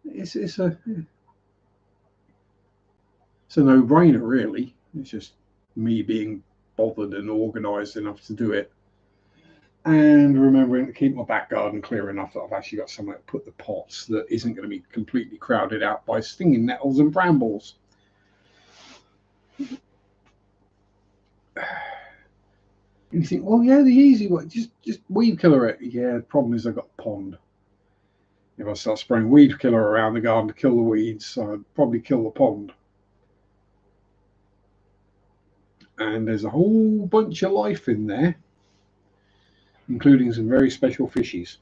it's a no-brainer, really. It's just me being bothered and organized enough to do it, and remembering to keep my back garden clear enough that I've actually got somewhere to put the pots that isn't going to be completely crowded out by stinging nettles and brambles. And you think, well, yeah, the easy way, just weed killer it. Yeah, the problem is I've got a pond. If I start spraying weed killer around the garden to kill the weeds, I'd probably kill the pond. And there's a whole bunch of life in there, including some very special fishies.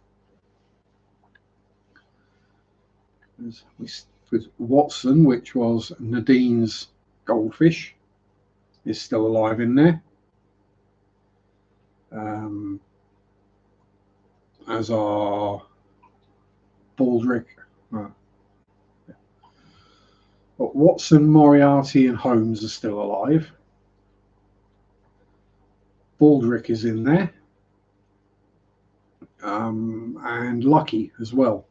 With Watson, which was Nadine's goldfish, is still alive in there. As are Baldrick. But Watson, Moriarty, and Holmes are still alive. Baldrick is in there. And Lucky as well.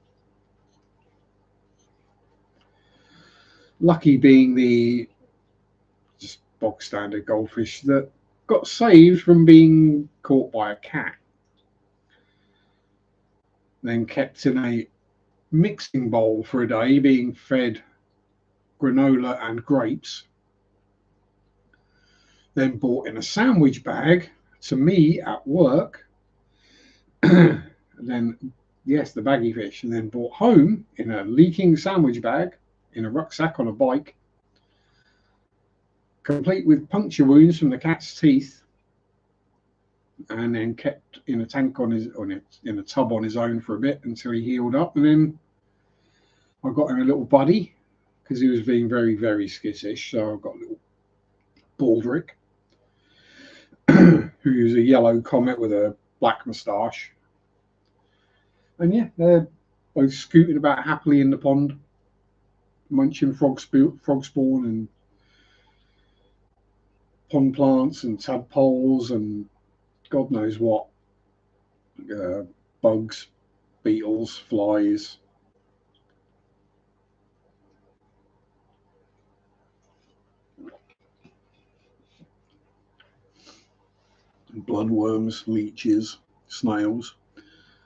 Lucky being the just bog standard goldfish that got saved from being caught by a cat, then kept in a mixing bowl for a day, being fed granola and grapes, then bought in a sandwich bag to me at work And then, yes, the baggy fish, and then brought home in a leaking sandwich bag in a rucksack on a bike, complete with puncture wounds from the cat's teeth, and then kept in a tank in a tub on his own for a bit until he healed up. And then I got him a little buddy because he was being very, very skittish. So I got a little baldric, who's a yellow comet with a black moustache. And yeah, they're both scooting about happily in the pond, munching frog spawn and pond plants and tadpoles and God knows what, bugs, beetles, flies. Bloodworms, leeches, snails,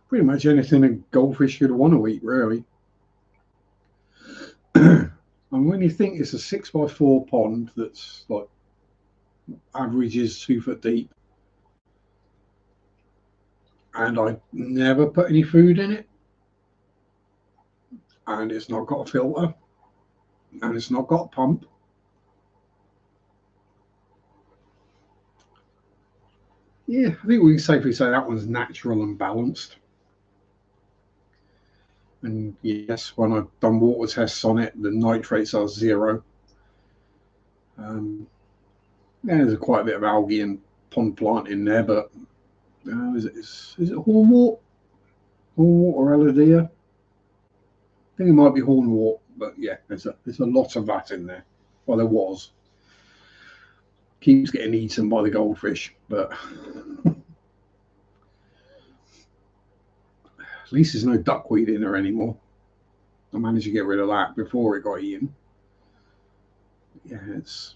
pretty much anything a goldfish could want to eat, really. And when you think it's a 6x4 pond that's like averages 2 foot deep, and I never put any food in it, and it's not got a filter, and it's not got a pump, yeah, I think we can safely say that one's natural and balanced. And yes, when I've done water tests on it, the nitrates are 0. There's quite a bit of algae and pond plant in there, but is it hornwort? Hornwort or elodea? I think it might be hornwort, but yeah, there's a lot of that in there. Well, there was. Keeps getting eaten by the goldfish, but at least there's no duckweed in there anymore. I managed to get rid of that before it got eaten. Yeah, it's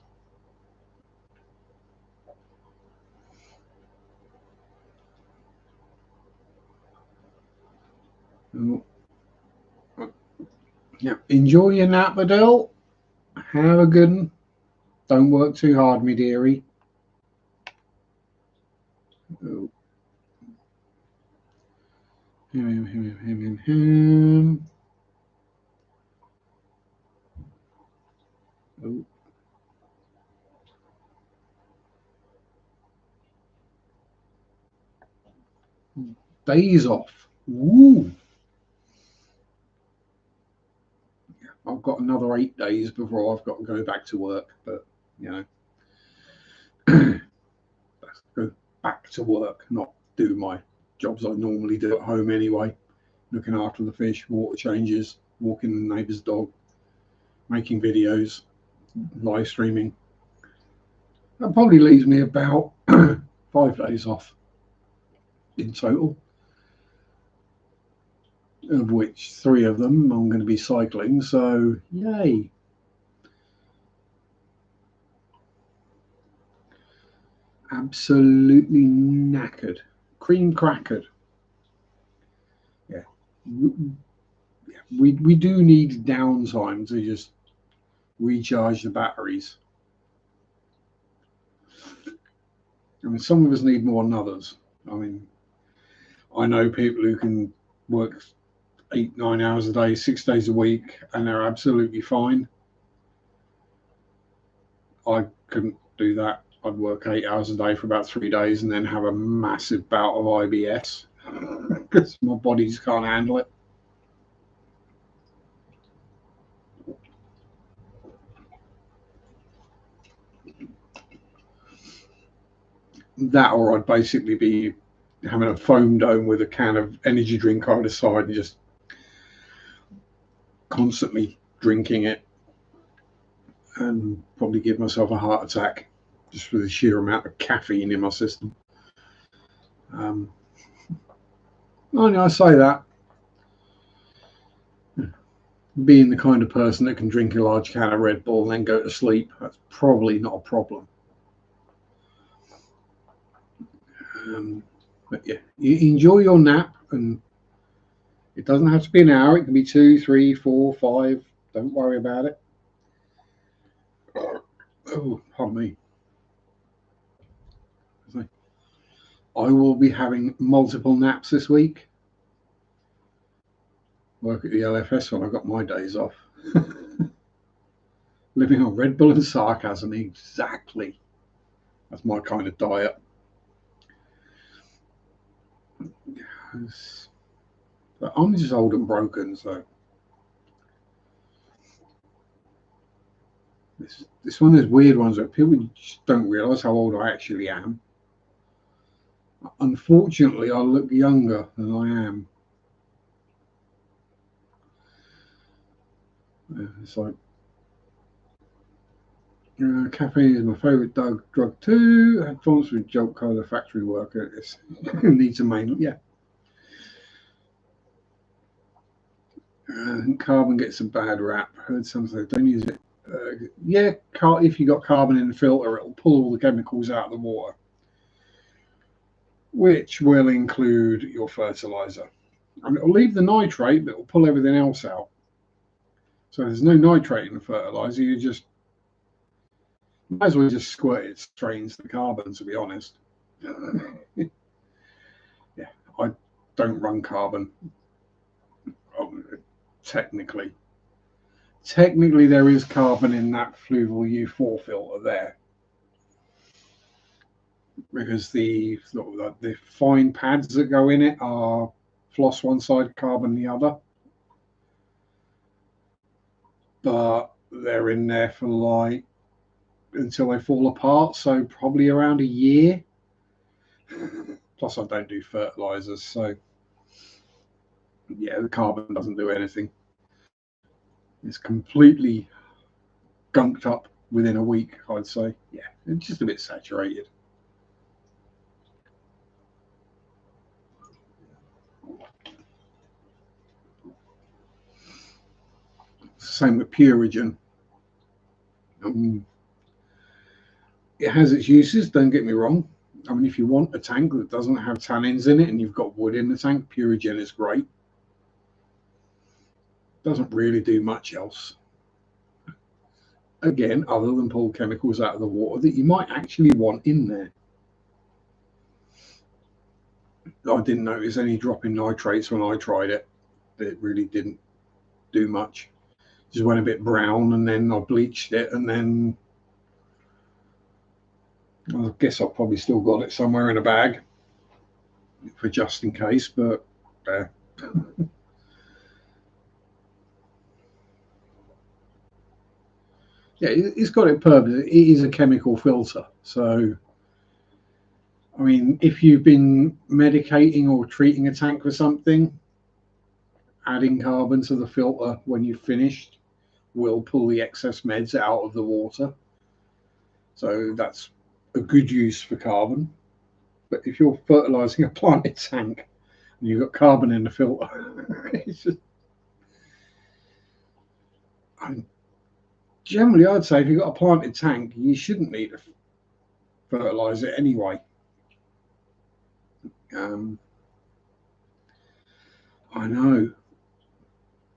yeah. Enjoy your nap, Adele. Have a good one. Don't work too hard, me dearie. Oh. Oh. Days off. Woo. I've got another 8 days before I've got to go back to work, but you know, go back to work, not do my jobs I normally do at home anyway. Looking after the fish, water changes, walking the neighbour's dog, making videos, live streaming. That probably leaves me about 5 days off in total, of which 3 of them I'm going to be cycling. So, yay. Absolutely knackered. Cream crackered. Yeah. We do need downtime to just recharge the batteries. I mean, some of us need more than others. I mean, I know people who can work 8, 9 hours a day, 6 days a week, and they're absolutely fine. I couldn't do that. I'd work 8 hours a day for about 3 days and then have a massive bout of IBS because my body just can't handle it. That, or I'd basically be having a foam dome with a can of energy drink on the side and just constantly drinking it, and probably give myself a heart attack just for the sheer amount of caffeine in my system. I say that, being the kind of person that can drink a large can of Red Bull and then go to sleep, that's probably not a problem. But yeah, you enjoy your nap, and it doesn't have to be an hour. It can be 2, 3, 4, 5. Don't worry about it. Oh, pardon me. I will be having multiple naps this week. Work at the LFS when I got my days off. Living on Red Bull and sarcasm, exactly. That's my kind of diet. But I'm just old and broken, so it's one of those weird ones that people just don't realise how old I actually am. Unfortunately, I look younger than I am. It's like caffeine is my favourite drug too. I had thoughts with joke the factory worker. It needs a main, yeah. Carbon gets a bad rap. Heard something. Don't use it. Yeah, if you got carbon in the filter, it'll pull all the chemicals out of the water, which will include your fertilizer. And it'll leave the nitrate, but it'll pull everything else out. So there's no nitrate in the fertilizer. You just might as well just squirt it straight into the carbon, to be honest. Yeah, I don't run carbon. Technically, there is carbon in that Fluval U4 filter there, because the fine pads that go in it are floss one side, carbon the other, but they're in there for like until they fall apart, so probably around a year. Plus I don't do fertilizers, so yeah, the carbon doesn't do anything. It's completely gunked up within a week, I'd say. Yeah, it's just a bit saturated. Same with Purigen. It has its uses, don't get me wrong. I mean, if you want a tank that doesn't have tannins in it and you've got wood in the tank, Purigen is great. Doesn't really do much else. Again, other than pull chemicals out of the water that you might actually want in there. I didn't notice any drop in nitrates when I tried it. It really didn't do much. Just went a bit brown, and then I bleached it, and then I guess I've probably still got it somewhere in a bag for just in case, but yeah, it's got its purpose. It is a chemical filter. So, I mean, if you've been medicating or treating a tank for something, adding carbon to the filter when you've finished will pull the excess meds out of the water. So that's a good use for carbon. But if you're fertilizing a planted tank and you've got carbon in the filter, it's just, generally I'd say if you've got a planted tank, you shouldn't need to fertilize it anyway. I know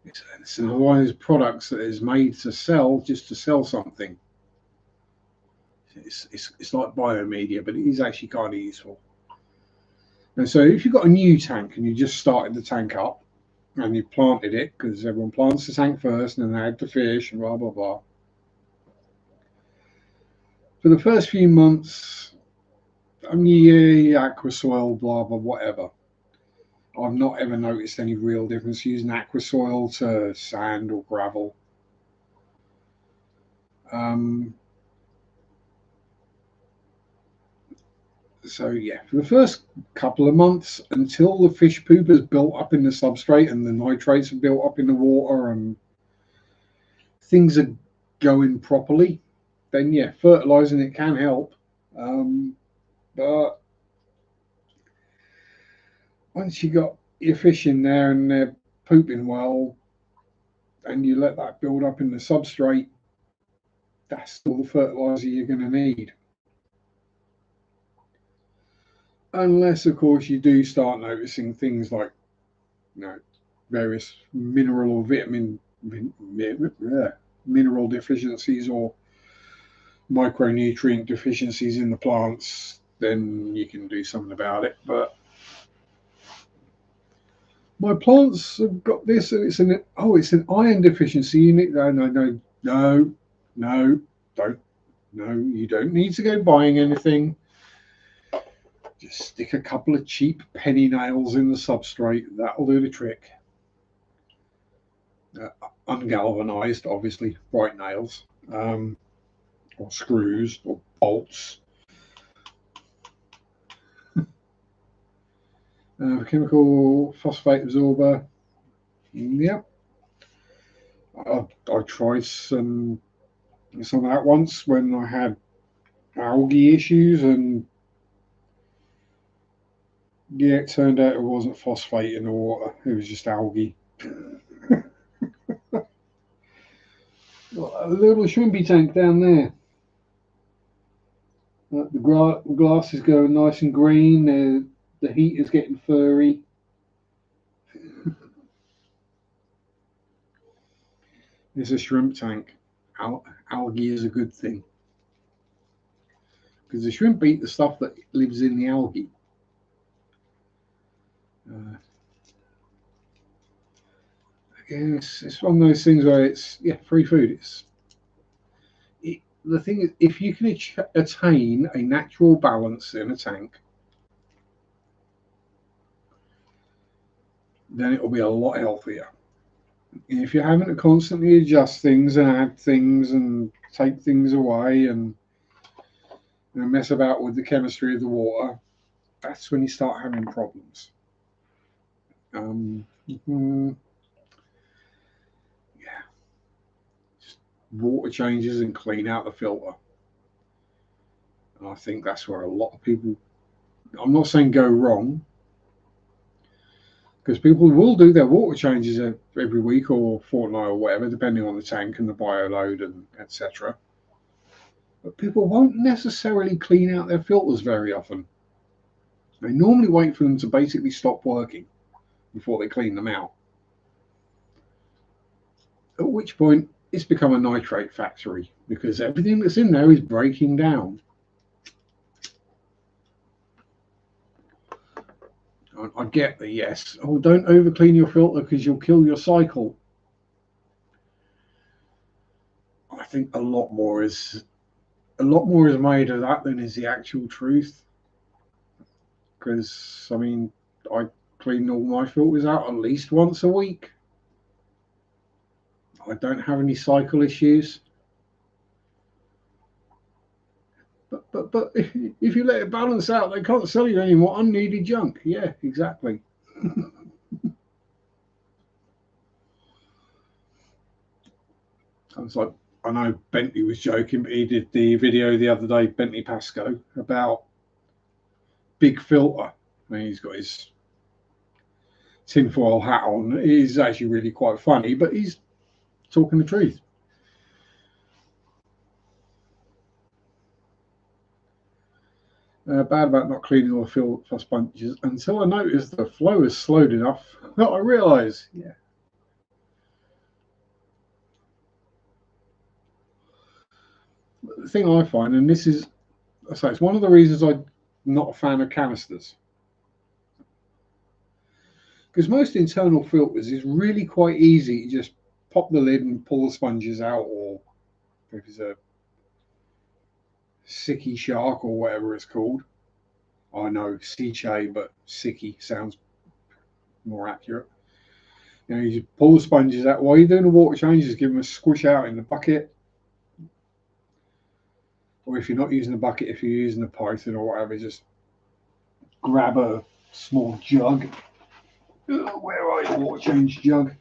it's one of those products that is made to sell just to sell something. It's like biomedia, but it is actually kind of useful. And so if you've got a new tank and you just started the tank up and you planted it, because everyone plants the tank first and then they add the fish and blah, blah, blah. For the first few months, aqua soil, blah, blah, whatever. I've not ever noticed any real difference using aqua soil to sand or gravel. So yeah, for the first couple of months, until the fish poop is built up in the substrate and the nitrates are built up in the water and things are going properly, then yeah, fertilizing it can help. But once you got your fish in there and they're pooping well, and you let that build up in the substrate, that's all the fertilizer you're going to need. Unless, of course, you do start noticing things like, various mineral or mineral deficiencies or micronutrient deficiencies in the plants. then you can do something about it. But my plants have got this, and it's an iron deficiency. You need no, don't. No, you don't need to go buying anything. Just stick a couple of cheap penny nails in the substrate. That'll do the trick. Ungalvanized, obviously, bright nails, or screws, or bolts. Chemical phosphate absorber. Yep. I tried some of that once when I had algae issues, and yeah, it turned out it wasn't phosphate in the water, it was just algae. A little shrimpy tank down there. The glass is going nice and green. The heat is getting furry. It's a shrimp tank. Algae is a good thing, because the shrimp eat the stuff that lives in the algae. It's one of those things where it's free food. The thing is, if you can attain a natural balance in a tank, then it will be a lot healthier. If you're having to constantly adjust things and add things and take things away and mess about with the chemistry of the water, that's when you start having problems. Just water changes and clean out the filter. And I think that's where a lot of people, I'm not saying go wrong, because people will do their water changes every week or fortnight or whatever, depending on the tank and the bio load and etc. But people won't necessarily clean out their filters very often. They normally wait for them to basically stop working before they clean them out. At which point it's become a nitrate factory, because everything that's in there is breaking down. I get the yes. Oh, don't over clean your filter because you'll kill your cycle. I think a lot more is made of that than is the actual truth. Because I mean, I clean all my filters out at least once a week. I don't have any cycle issues. But if you let it balance out, they can't sell you any more unneeded junk. Yeah, exactly. Sounds like, I know Bentley was joking, but he did the video the other day, Bentley Pasco, about big filter. I mean, he's got his tinfoil hat on. He's actually really quite funny, but he's talking the truth. Bad about not cleaning all the filter sponges until I noticed the flow is slowed enough that I realised, yeah. The thing I find, and this is, so it's one of the reasons I'm not a fan of canisters, because most internal filters is really quite easy to just pop the lid and pull the sponges out, or if it's a Sicky Shark or whatever it's called. I know Siche, but Sicky sounds more accurate. You know, you just pull the sponges out. While you're doing the water change, just give them a squish out in the bucket. Or if you're not using the bucket, if you're using the Python or whatever, just grab a small jug. Where are your water change jug?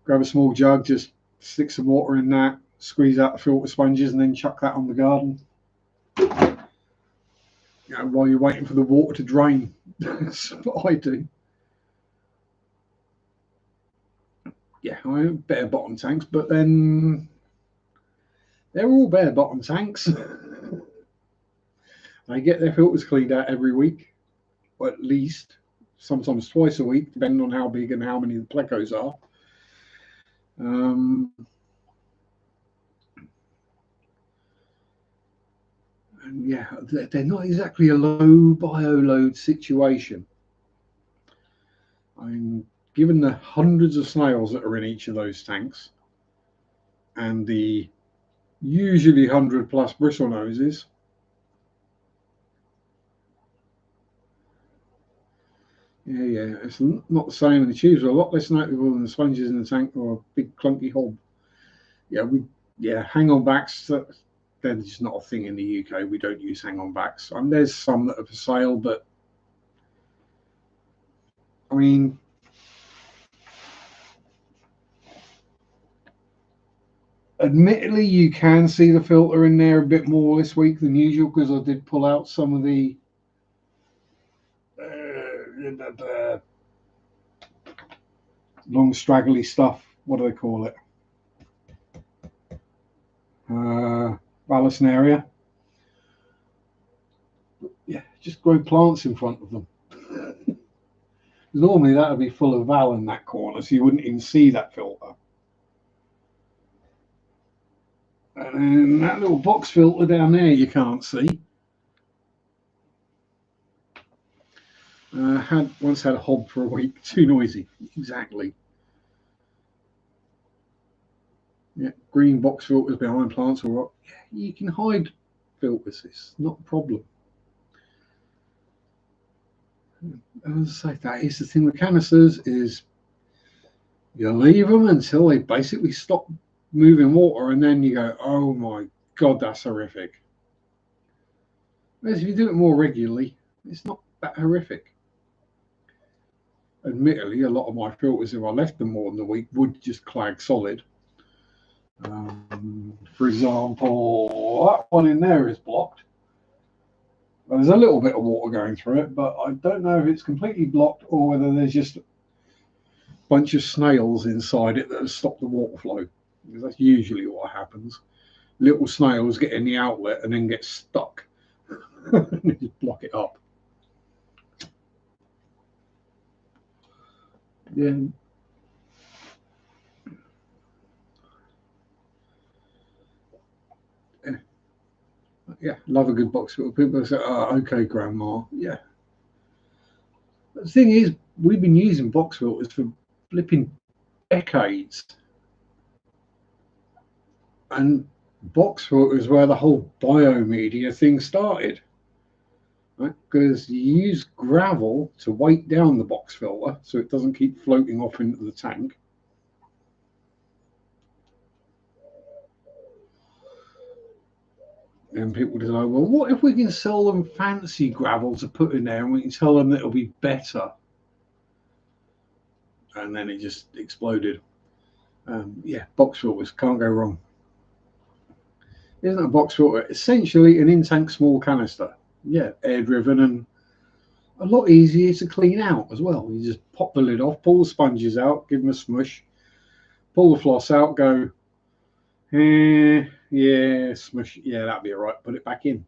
Grab a small jug, just stick some water in that, squeeze out the filter sponges, and then chuck that on the garden. You know, while you're waiting for the water to drain. That's what I do. Yeah, I have bare bottom tanks, but then they're all bare bottom tanks. They get their filters cleaned out every week, or at least sometimes twice a week, depending on how big and how many the plecos are. And yeah, they're not exactly a low bio-load situation. I mean, given the hundreds of snails that are in each of those tanks and the usually 100+ bristle noses, yeah, it's not the same. And the tubes are a lot less notable than the sponges in the tank or a big clunky hob. Yeah, hang-on backs, they're just not a thing in the UK. We don't use hang-on backs. And there's some that are for sale, but I mean, admittedly, you can see the filter in there a bit more this week than usual because I did pull out some of the long straggly stuff. What do they call it? Vallisneria. Yeah, just grow plants in front of them. Normally that would be full of val in that corner, so you wouldn't even see that filter. And then that little box filter down there you can't see. Once had a hob for a week. Too noisy. Exactly. Yeah, green box filters behind plants or rock. Yeah, you can hide filters. It's not a problem. As I say, that is the thing with canisters, is you leave them until they basically stop moving water, and then you go, oh my god, that's horrific. Whereas if you do it more regularly, it's not that horrific. Admittedly, a lot of my filters, if I left them more than a week, would just clag solid. For example, that one in there is blocked. There's a little bit of water going through it, but I don't know if it's completely blocked or whether there's just a bunch of snails inside it that have stopped the water flow. Because that's usually what happens. Little snails get in the outlet and then get stuck. And just block it up. Yeah, love a good box filter. People say, oh, okay, Grandma. Yeah. But the thing is, we've been using box filters for flipping decades. And box filters where the whole biomedia thing started. Right? Because you use gravel to weight down the box filter so it doesn't keep floating off into the tank. And people decide, well, what if we can sell them fancy gravel to put in there and we can tell them that it'll be better? And then it just exploded. Yeah, box filters, can't go wrong. Isn't a box filter essentially an in-tank small canister? Yeah, air-driven and a lot easier to clean out as well. You just pop the lid off, pull the sponges out, give them a smush, pull the floss out, go, yeah, smush, yeah, that'd be all right. Put it back in.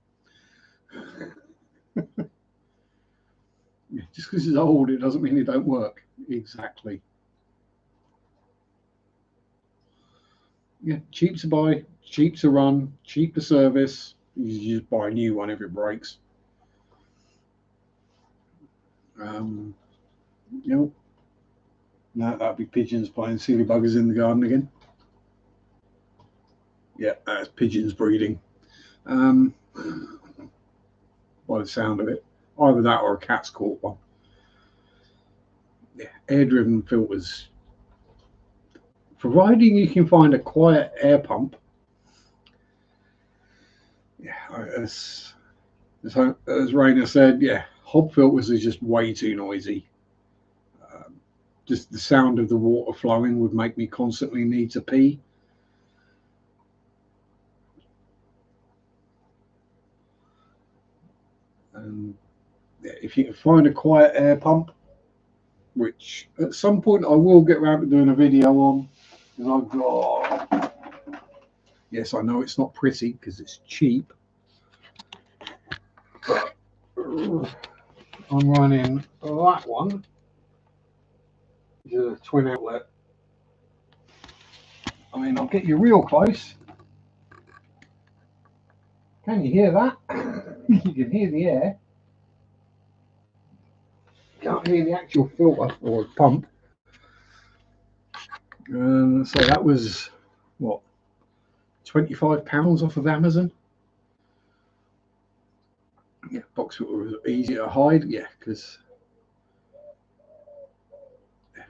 Just because it's old, it doesn't mean it don't work. Exactly. Yeah, cheap to buy, cheap to run, cheap to service. You just buy a new one if it breaks. You know, no, that'd be pigeons playing silly buggers in the garden again. Yeah, that's pigeons breeding. By the sound of it, either that or a cat's caught one. Yeah, air-driven filters. Providing you can find a quiet air pump. Yeah, as Rainer said, yeah, hob filters are just way too noisy. Just the sound of the water flowing would make me constantly need to pee. And yeah, if you can find a quiet air pump, which at some point I will get around to doing a video on, because I've got, yes, I know it's not pretty because it's cheap, but I'm running that one, which is a twin outlet. I mean, I'll get you real close. Can you hear that? You can hear the air. Can't hear the actual filter or pump. So that was what, £25 off of Amazon. Yeah, box filter was easy to hide. Yeah, because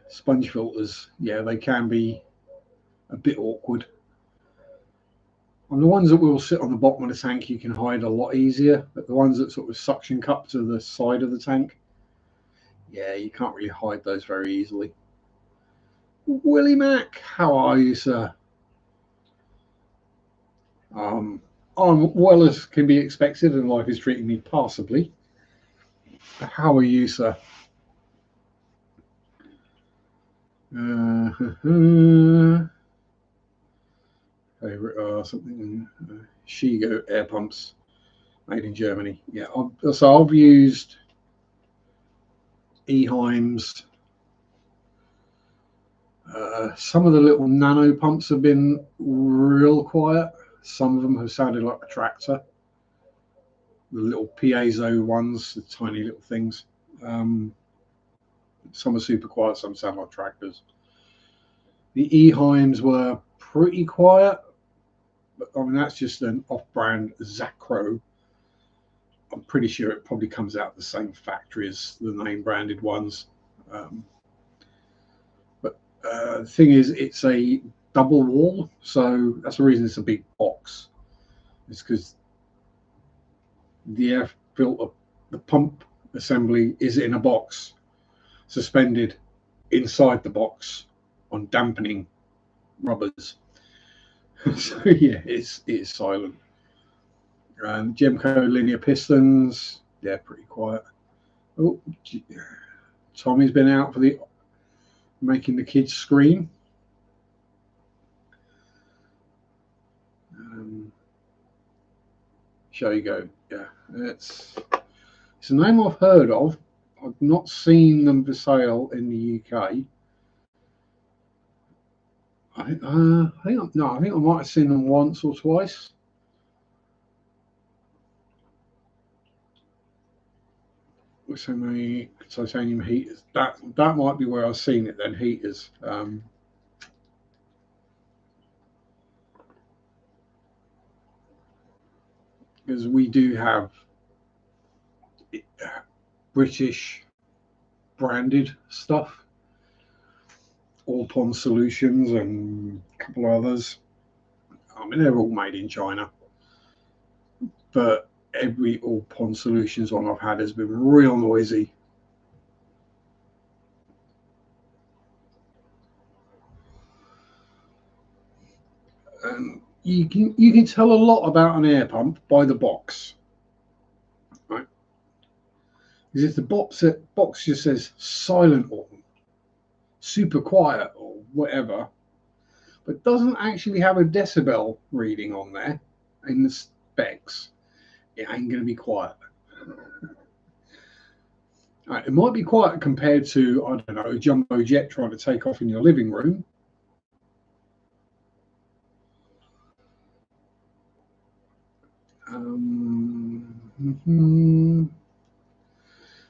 sponge filters, yeah, they can be a bit awkward. And the ones that will sit on the bottom of the tank, you can hide a lot easier. But the ones that sort of suction cup to the side of the tank, yeah, you can't really hide those very easily. Willie Mac, how are you, sir? I'm well as can be expected, and life is treating me passably. How are you, sir? Favorite something Shigo air pumps made in Germany. Yeah, so I've used Eheim's. Some of the little nano pumps have been real quiet. Some of them have sounded like a tractor. The little piezo ones, the tiny little things. Some are super quiet, some sound like tractors. The Eheims were pretty quiet, but I mean that's just an off-brand Zacro. I'm pretty sure it probably comes out the same factory as the name-branded ones. But the thing is, it's a double wall, so that's the reason it's a big box. It's because the air filter, the pump assembly is in a box, suspended inside the box on dampening rubbers. So yeah, it's silent. Gemco linear pistons, yeah, pretty quiet. Oh, Tommy's been out for the making the kids scream. Show you go. Yeah, it's a name I've heard of. I've not seen them for sale in the UK. I think I might have seen them once or twice. With so many titanium heaters, that might be where I've seen it then. Heaters. Because we do have British branded stuff, All Pond Solutions and a couple of others. I mean, they're all made in China, but every All Pond Solutions one I've had has been real noisy. And you can tell a lot about an air pump by the box, right? Because if the box just says silent or super quiet or whatever, but doesn't actually have a decibel reading on there in the specs, it ain't going to be quiet. Right, it might be quiet compared to, I don't know, a jumbo jet trying to take off in your living room.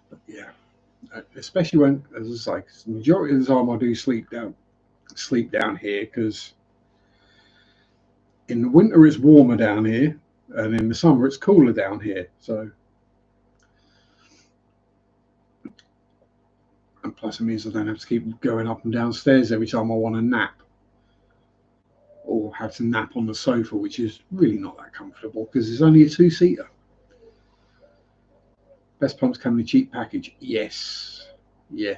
But yeah, especially when, as I say, the majority of the time I do sleep down here because in the winter it's warmer down here, and in the summer it's cooler down here. So, and plus it means I don't have to keep going up and downstairs every time I want to nap, or have to nap on the sofa, which is really not that comfortable because it's only a two-seater. Best pumps come in a cheap package. Yes. Yeah.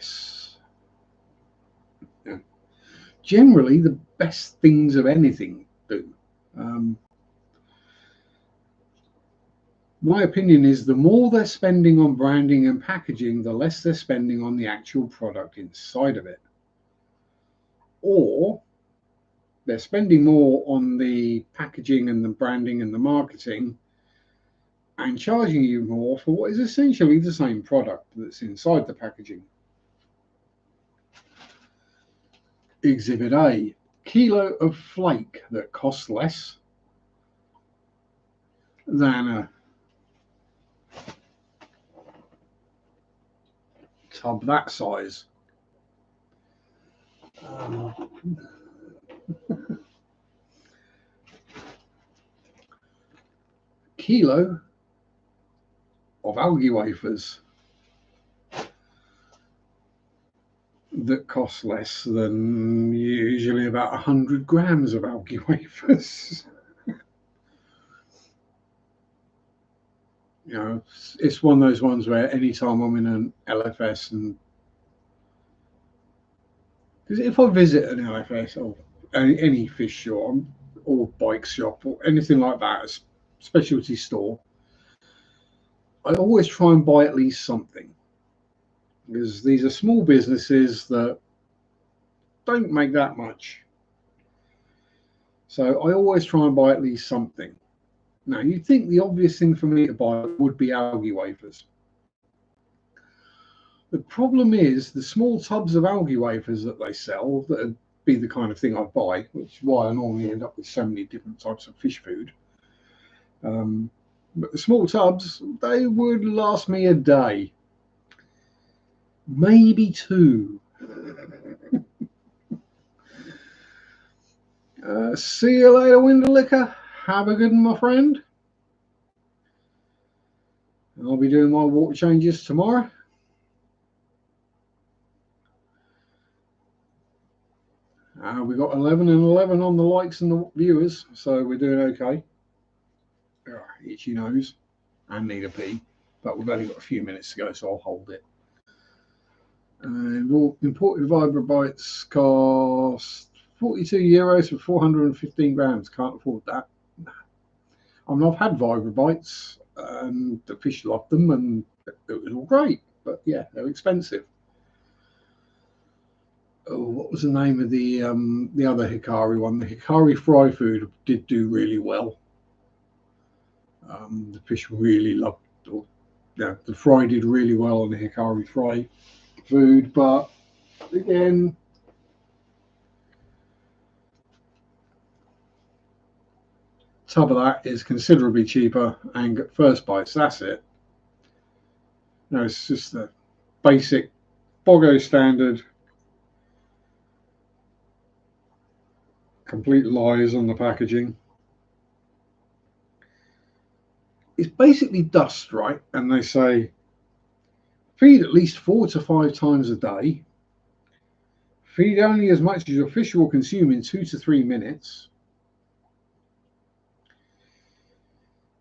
Generally, the best things of anything do. My opinion is the more they're spending on branding and packaging, the less they're spending on the actual product inside of it. Or they're spending more on the packaging and the branding and the marketing and charging you more for what is essentially the same product that's inside the packaging. Exhibit A, kilo of flake that costs less. than a tub that size. Kilo of algae wafers that cost less than usually about 100 grams of algae wafers. You know, it's one of those ones where anytime I'm in an LFS, and because if I visit an LFS or any fish shop or bike shop or anything like that, a specialty store, I always try and buy at least something, because these are small businesses that don't make that much. So I always try and buy at least something. Now, you'd think the obvious thing for me to buy would be algae wafers. The problem is the small tubs of algae wafers that they sell, that would be the kind of thing I buy, which is why I normally end up with so many different types of fish food. But the small tubs, they would last me a day, maybe two. See you later, Winderlicker. Have a good one, my friend. I'll be doing my water changes tomorrow. We got 11 and 11 on the likes and the viewers, so we're doing okay. Itchy nose and need a pee, but we've only got a few minutes to go, so I'll hold it. And imported vibrobites cost €42 for 415 grams. Can't afford that. I mean, I've had vibrobites and the fish loved them and it was all great, but yeah, they're expensive. Oh, what was the name of the other Hikari one? The Hikari fry food did do really well. The fish really loved, yeah, the fry did really well on the Hikari fry food, but again, tub of that is considerably cheaper and get first bites. That's it. No, it's just the basic Bogo standard complete lies on the packaging. It's basically dust, right? And they say feed at least 4 to 5 times a day. Feed only as much as your fish will consume in 2 to 3 minutes.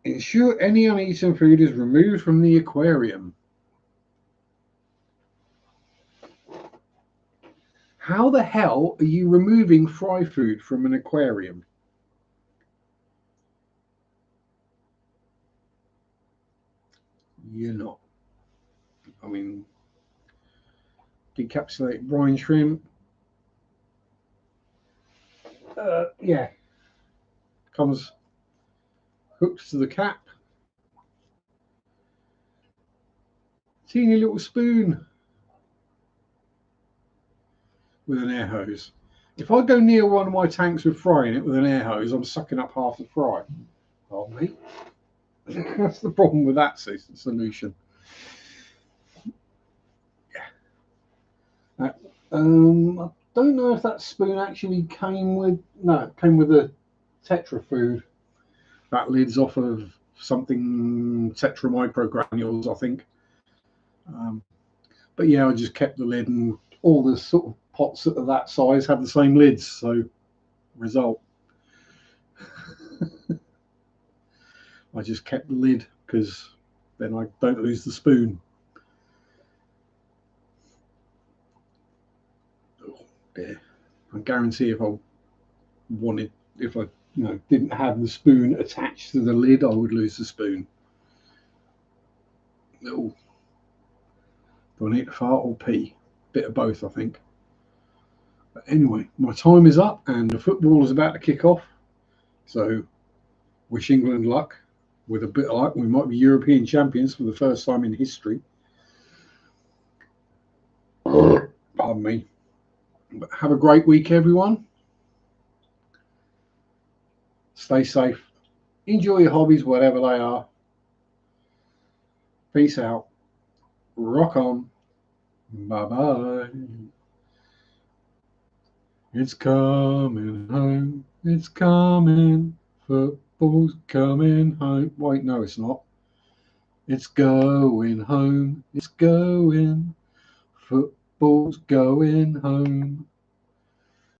Ensure any uneaten food is removed from the aquarium. How the hell are you removing fry food from an aquarium? You're not. I mean, decapsulate brine shrimp. Yeah. Comes hooked to the cap. Teeny little spoon with an air hose. If I go near one of my tanks with fry in it with an air hose, I'm sucking up half the fry. Oh, mate. That's the problem with that solution. Yeah. I don't know if that spoon actually came with. No, it came with a Tetra food. That lid's off of something Tetra microgranules, I think. But yeah, I just kept the lid, and all the sort of pots that are that size have the same lids. So, result. I just kept the lid because then I don't lose the spoon. Oh dear. I guarantee if I didn't have the spoon attached to the lid, I would lose the spoon. Oh. Do I need to fart or pee? Bit of both, I think. But anyway, my time is up and the football is about to kick off. So wish England luck. With a bit of luck, we might be European champions for the first time in history. Pardon me. But have a great week, everyone. Stay safe. Enjoy your hobbies, whatever they are. Peace out. Rock on. Bye-bye. It's coming home. It's coming. Football's coming home. Wait, no, it's not. It's going home. It's going. Football's going home.